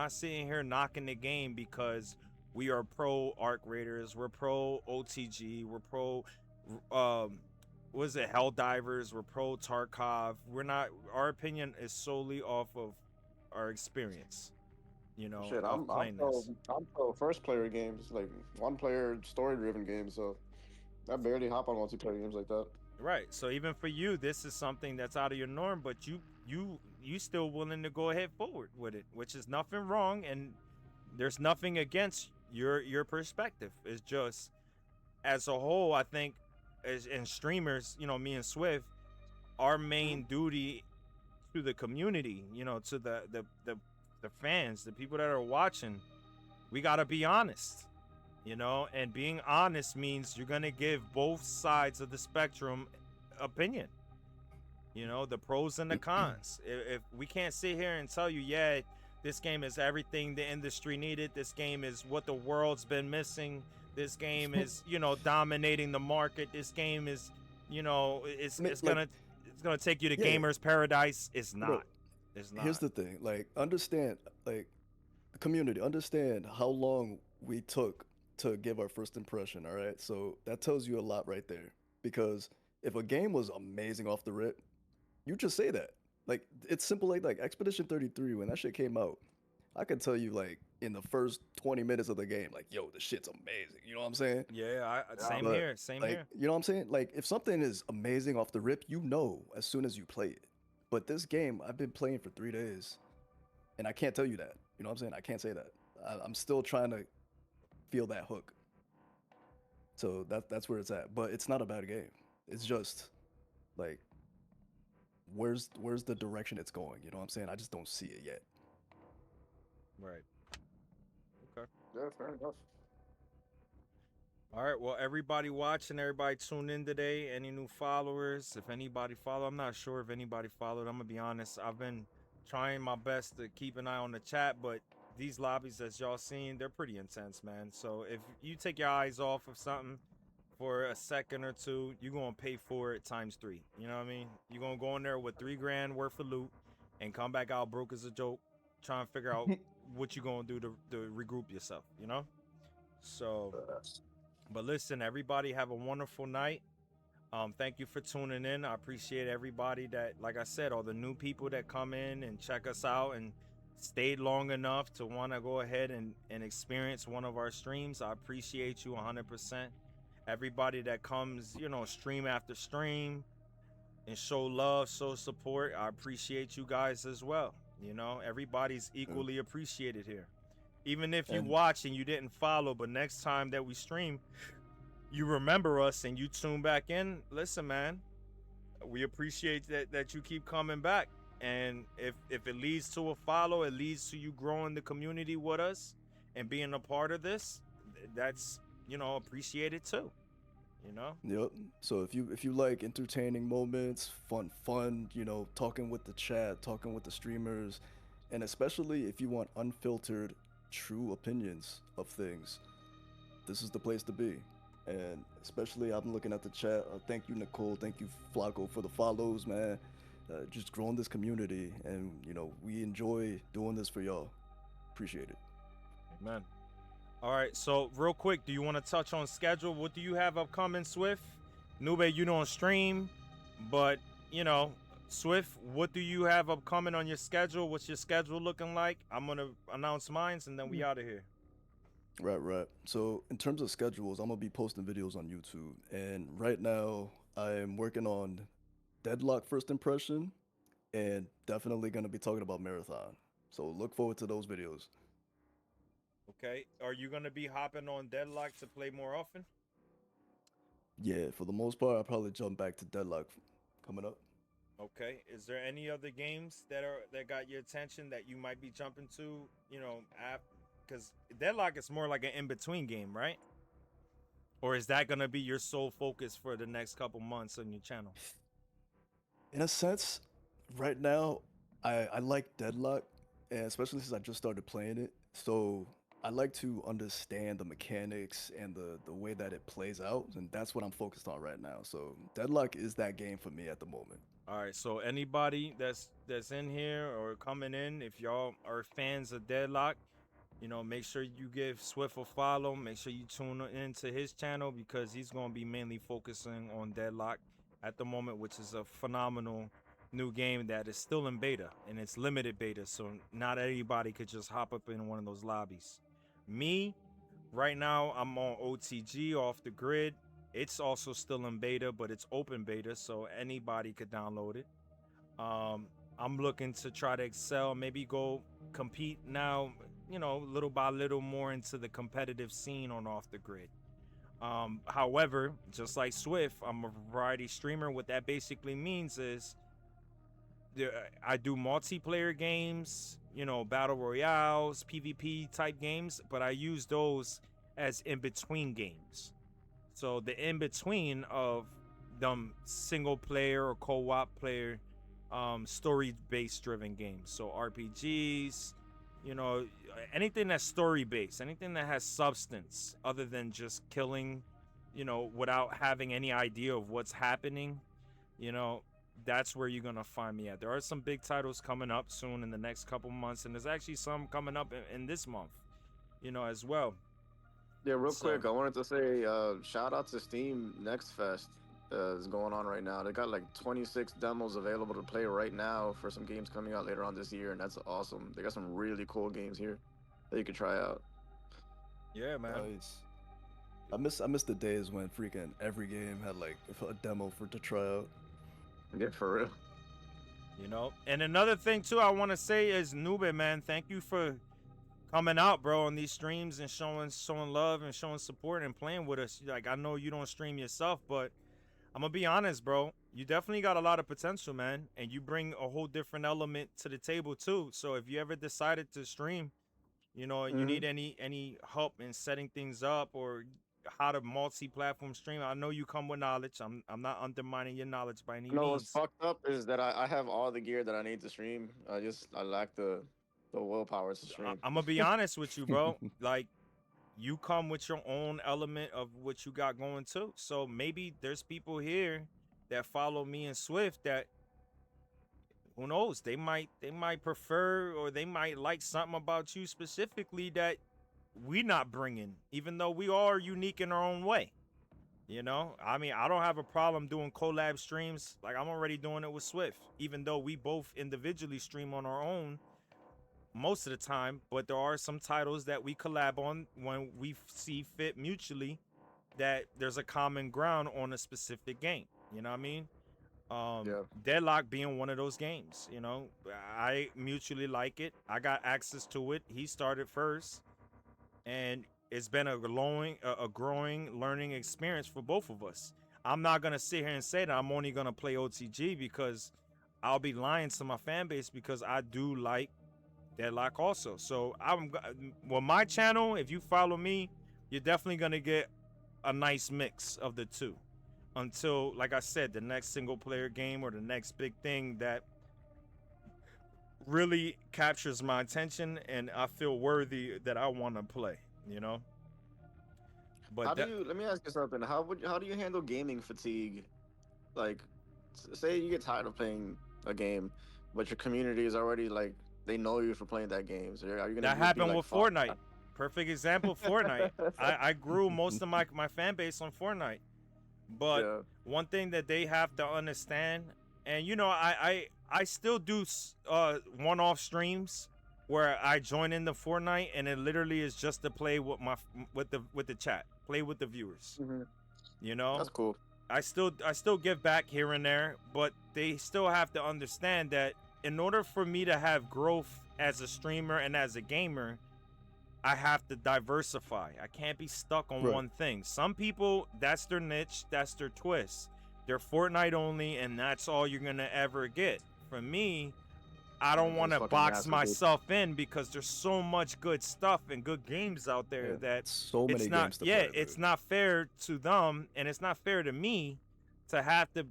A: sitting here knocking the game because we are pro arc raiders, we're pro OTG, we're pro what is it, Helldivers, we're pro Tarkov. We're not, our opinion is solely off of our experience,
D: Shit,
A: of playing this.
D: I'm pro first player games, like one player story driven games. So I barely hop on multiplayer games like that.
A: Right. So even for you, this is something that's out of your norm, but you still willing to go ahead forward with it, which is nothing wrong, and there's nothing against your perspective. It's just, as a whole, I think, as in streamers, me and Swift, our main duty to the community, to the fans, the people that are watching, we gotta be honest. And being honest means you're gonna give both sides of the spectrum opinion. The pros and the cons. If we can't sit here and tell you, yeah, this game is everything the industry needed, this game is what the world's been missing, this game is dominating the market, this game is it's gonna take you to gamers paradise. It's not.
C: Bro,
A: It's not.
C: here's the thing. Like, understand, like, the community, understand how long we took to give our first impression. All right, so that tells you a lot right there. Because if a game was amazing off the rip, you just say that. Like, it's simple. Like Expedition 33, when that shit came out, I could tell you, like, in the first 20 minutes of the game, like, yo, this shit's amazing. You know what I'm saying?
A: Yeah, same
C: But,
A: here. Same
C: like,
A: here.
C: you know what I'm saying? Like, if something is amazing off the rip, as soon as you play it. But this game, I've been playing for 3 days, and I can't tell you that. You know what I'm saying? I can't say that. I'm still trying to feel that hook. So that's where it's at. But it's not a bad game. It's just, like, where's the direction it's going? You know what I'm saying? I just don't see it yet.
A: Right. Okay.
D: Yeah, fair enough.
A: All right. Well, everybody watching, everybody tuned in today. Any new followers? If anybody follow, I'm not sure if anybody followed. I'm gonna be honest. I've been trying my best to keep an eye on the chat, but these lobbies, as y'all seen, they're pretty intense, man. So if you take your eyes off of something for a second or two, you're gonna pay for it times 3. You know what I mean? You're gonna go in there with $3 grand worth of loot and come back out broke as a joke, trying to figure out what you gonna do to regroup yourself. So. But listen, everybody have a wonderful night. Thank you for tuning in. I appreciate everybody that, like I said, all the new people that come in and check us out and stayed long enough to want to go ahead and experience one of our streams. I appreciate you 100%. Everybody that comes, stream after stream and show love, show support, I appreciate you guys as well. Everybody's equally appreciated here. Even if you watch and you didn't follow, but next time that we stream, you remember us and you tune back in. Listen, man, we appreciate that you keep coming back. And if it leads to a follow, it leads to you growing the community with us and being a part of this, that's, appreciated too.
C: Yep. So if you like entertaining moments, fun, talking with the chat, talking with the streamers, and especially if you want unfiltered, true opinions of things, this is the place to be. And especially, I'm looking at the chat. Thank you, Nicole. Thank you, Flaco, for the follows, man. Just growing this community, and we enjoy doing this for y'all. Appreciate it.
A: Amen. All right. So real quick, do you want to touch on schedule? What do you have upcoming, Swift? Nube, you don't stream, but Swift, what do you have upcoming on your schedule? What's your schedule looking like? I'm gonna announce mine and then we out of here.
C: Right. So in terms of schedules, I'm gonna be posting videos on YouTube, and right now I'm working on Deadlock First Impression, and definitely gonna be talking about Marathon. So look forward to those videos.
A: Okay. Are you gonna be hopping on Deadlock to play more often?
C: Yeah, for the most part, I'll probably jump back to Deadlock coming up.
A: Okay. Is there any other games that got your attention that you might be jumping to? You know, because Deadlock is more like an in between game, right? Or is that gonna be your sole focus for the next couple months on your channel?
C: In a sense, right now, I like Deadlock, and especially since I just started playing it. So I like to understand the mechanics and the way that it plays out, and that's what I'm focused on right now. So Deadlock is that game for me at the moment.
A: All right, so anybody that's in here or coming in, if y'all are fans of Deadlock, you know, make sure you give Swift a follow. Make sure you tune into his channel because he's going to be mainly focusing on Deadlock at the moment, which is a phenomenal new game that is still in beta and it's limited beta, so not anybody could just hop up in one of those lobbies. Me, right now, I'm on OTG off the grid. It's also still in beta, but it's open beta, so anybody could download it. I'm looking to try to excel, maybe go compete now, you know, little by little more into the competitive scene on off the grid. However, just like Swift, I'm a variety streamer. What that basically means is I do multiplayer games, you know, battle royales, PvP type games, but I use those as in between games. So the in between of them single player or co-op player story based driven games. So RPGs, you know, anything that's story based, anything that has substance other than just killing, you know, without having any idea of what's happening, you know, that's where you're gonna find me at. There are some big titles coming up soon in the next couple months, and there's actually some coming up in this month, you know, as well.
D: Yeah, real
A: So-
D: quick, I wanted to say shout out to Steam Next Fest is going on right now. They got like 26 demos available to play right now for some games coming out later on this year, and that's awesome. They got some really cool games here that you could try out.
A: Yeah, man.
C: Nice. I miss the days when freaking every game had like a demo for to try out.
D: Yeah, for real.
A: You know, and another thing too I want to say is Nube, man, thank you for coming out, bro, on these streams and showing love and showing support and playing with us. Like, I know you don't stream yourself, but I'm gonna be honest, bro, you definitely got a lot of potential, man, and you bring a whole different element to the table too. So if you ever decided to stream, you know, you need any help in setting things up or how to multi-platform stream, I know you come with knowledge. I'm not undermining your knowledge by any
D: No, what's
A: means.
D: fucked up is that I have all the gear that I need to stream. I lack the willpower to stream.
A: I'm gonna be honest with you, bro. Like, you come with your own element of what you got going too. So maybe there's people here that follow me and Swift that, who knows, they might prefer or they might like something about you specifically that we not bringing, even though we are unique in our own way. You know, I mean, I don't have a problem doing collab streams. Like, I'm already doing it with Swift, even though we both individually stream on our own most of the time, but there are some titles that we collab on when we see fit mutually that there's a common ground on a specific game. You know what I mean?
D: Yeah.
A: Deadlock being one of those games. You know, I mutually like it. I got access to it. He started first, and it's been a growing learning experience for both of us. I'm not gonna sit here and say that I'm only gonna play OTG because I'll be lying to my fan base, because I do like Deadlock also. So my channel, if you follow me, you're definitely gonna get a nice mix of the two until, like I said, the next single player game or the next big thing that really captures my attention and I feel worthy that I want to play, you know. But
D: let me ask you something. How do you handle gaming fatigue? Like, say you get tired of playing a game, but your community is already like, they know you for playing that game. So are you gonna
A: that
D: just be
A: happened
D: like,
A: with
D: "Fuck"?
A: Fortnite. Perfect example, Fortnite. I grew most of my fan base on Fortnite. But
D: Yeah.
A: one thing that they have to understand, and you know, I still do one-off streams where I join in the Fortnite, and it literally is just to play with the chat, play with the viewers. You know,
D: That's cool.
A: I still give back here and there, but they still have to understand that in order for me to have growth as a streamer and as a gamer, I have to diversify. I can't be stuck on
C: Right.
A: one thing. Some people, that's their niche, that's their twist. they're Fortnite only, and that's all you're gonna ever get. For me, I don't want to
D: fucking
A: box
D: massive, dude.
A: myself in because there's so much good stuff and good games out there
C: Yeah,
A: that
C: so many
A: it's not
C: games to play,
A: it's
C: dude.
A: not fair to them, and it's not fair to me to have to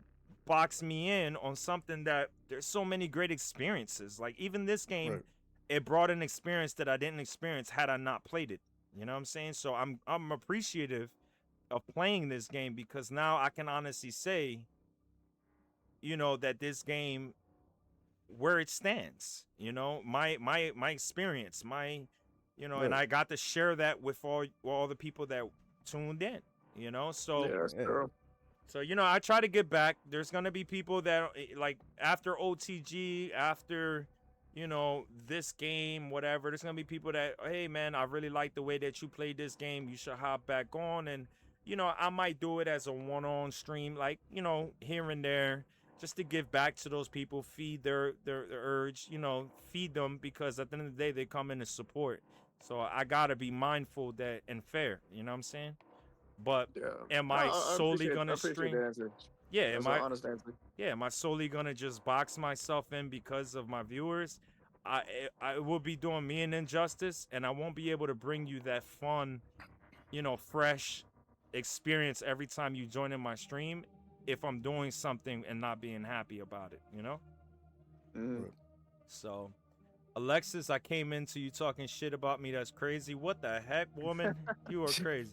A: box me in on something that there's so many great experiences. Like even this game,
C: Right.
A: it brought an experience that I didn't experience had I not played it. You know what I'm saying? So I'm appreciative of playing this game because now I can honestly say, you know, that this game where it stands, you know, my experience, my, you know, and
C: Right.
A: I got to share that with all the people that tuned in, you know. So
D: Yeah, that's
C: Yeah.
D: true.
A: so, you know, I try to get back. There's going to be people that, like, after OTG, after, you know, this game, whatever, there's going to be people that, hey, man, I really like the way that you played this game. You should hop back on. And, you know, I might do it as a one-on stream, like, you know, here and there, just to give back to those people, feed their urge, you know, feed them, because at the end of the day, they come in to support. So I got to be mindful that and fair, you know what I'm saying? But
D: Yeah.
A: am
D: No,
A: I
D: I
A: solely
D: appreciate
A: gonna stream?
D: the answer.
A: Yeah,
D: That's
A: am
D: an
A: I?
D: honest answer.
A: Yeah, am I solely gonna just box myself in because of my viewers? I will be doing me an injustice, and I won't be able to bring you that fun, you know, fresh experience every time you join in my stream if I'm doing something and not being happy about it, you know?
D: Mm.
C: Right.
A: So, Alexis, I came into you talking shit about me. That's crazy. What the heck, woman? You are crazy.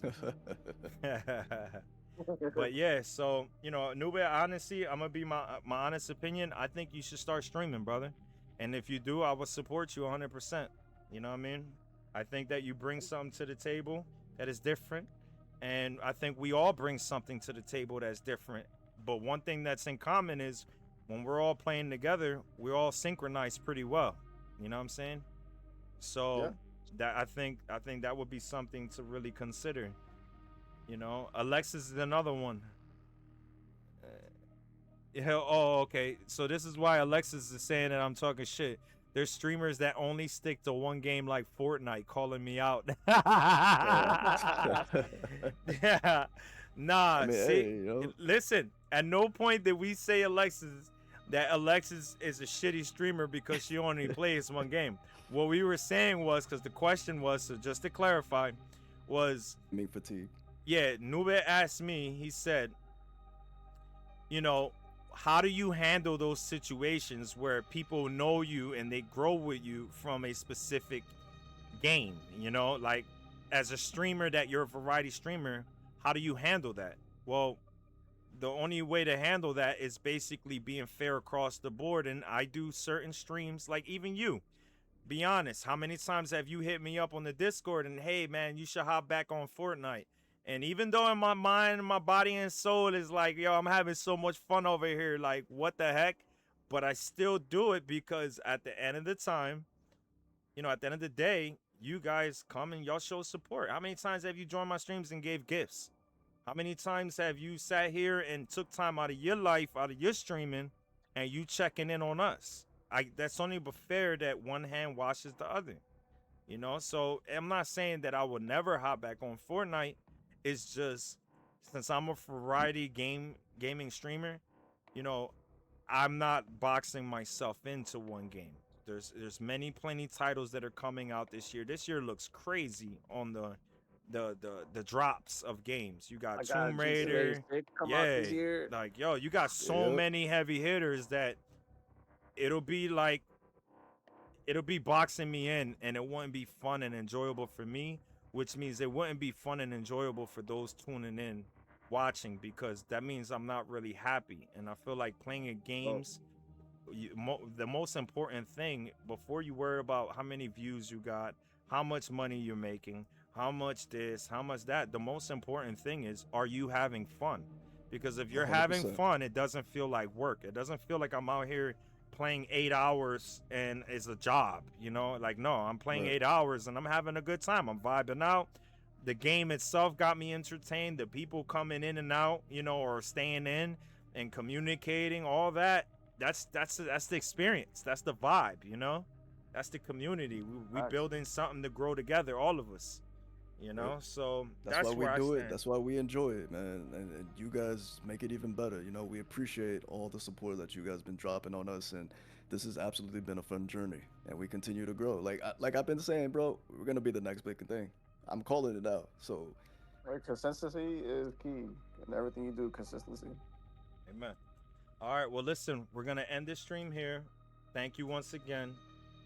A: But yeah, so you know, Nube, honestly, I'm gonna be my honest opinion. I think you should start streaming, brother. And if you do, I will support you 100%. You know what I mean? I think that you bring something to the table that is different, and I think we all bring something to the table that's different. But one thing that's in common is when we're all playing together, we're all synchronized pretty well. You know what I'm saying? So
D: Yeah.
A: that I think that would be something to really consider. You know, Alexis is another one. Yeah. Oh, okay. So this is why Alexis is saying that I'm talking shit. There's streamers that only stick to one game like Fortnite, calling me out. Yeah. Nah.
C: I mean,
A: See,
C: hey, you know,
A: listen. At no point did we say that Alexis is a shitty streamer because she only plays one game. What we were saying was, because the question was, so just to clarify, was
C: me fatigue.
A: yeah, Nube asked me, he said, you know, how do you handle those situations where people know you and they grow with you from a specific game? You know, like as a streamer, that you're a variety streamer, how do you handle that? Well, the only way to handle that is basically being fair across the board. And I do certain streams, like even you. Be honest, how many times have you hit me up on the Discord and, hey, man, you should hop back on Fortnite? And even though in my mind, my body and soul is like, yo, I'm having so much fun over here, like, what the heck? But I still do it because at the end of the time, you know, at the end of the day, you guys come and y'all show support. How many times have you joined my streams and gave gifts? How many times have you sat here and took time out of your life, out of your streaming, and you checking in on us? That's only but fair that one hand washes the other. You know, so I'm not saying that I will never hop back on Fortnite. It's just since I'm a variety gaming streamer, you know, I'm not boxing myself into one game. There's plenty titles that are coming out this year. This year looks crazy on the drops of games. You got Tomb Raider,
D: GTA 6 come out
A: yeah,
D: this year.
A: like yo, you got so
C: Yep.
A: many heavy hitters that it'll be boxing me in, and it wouldn't be fun and enjoyable for me, which means it wouldn't be fun and enjoyable for those tuning in watching, because that means I'm not really happy. And I feel like playing games, the most important thing before you worry about how many views you got, how much money you're making, how much this, how much that, the most important thing is, are you having fun? Because if you're having
C: 100%.
A: fun, it doesn't feel like work. It doesn't feel like I'm out here playing 8 hours and it's a job, you know? Like, no, I'm playing
C: Right.
A: 8 hours and I'm having a good time. I'm vibing out. The game itself got me entertained. The people coming in and out, you know, or staying in and communicating, all that. That's the experience. That's the vibe, you know? That's the community. We
D: Facts.
A: building something to grow together, all of us. You know, so
C: That's why we
A: where
C: do
A: I
C: it.
A: stand.
C: That's why we enjoy it, man. And you guys make it even better. You know, we appreciate all the support that you guys been dropping on us, and this has absolutely been a fun journey. And we continue to grow. Like I've been saying, bro, we're gonna be the next big thing. I'm calling it out. So
D: Right, consistency is key in everything you do. Consistency.
A: Amen. All right, well, listen, we're gonna end this stream here. Thank you once again.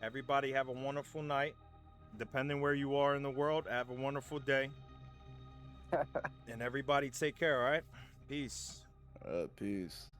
A: Everybody have a wonderful night. Depending where you are in the world, have a wonderful day. And everybody take care, all right? Peace.
C: peace.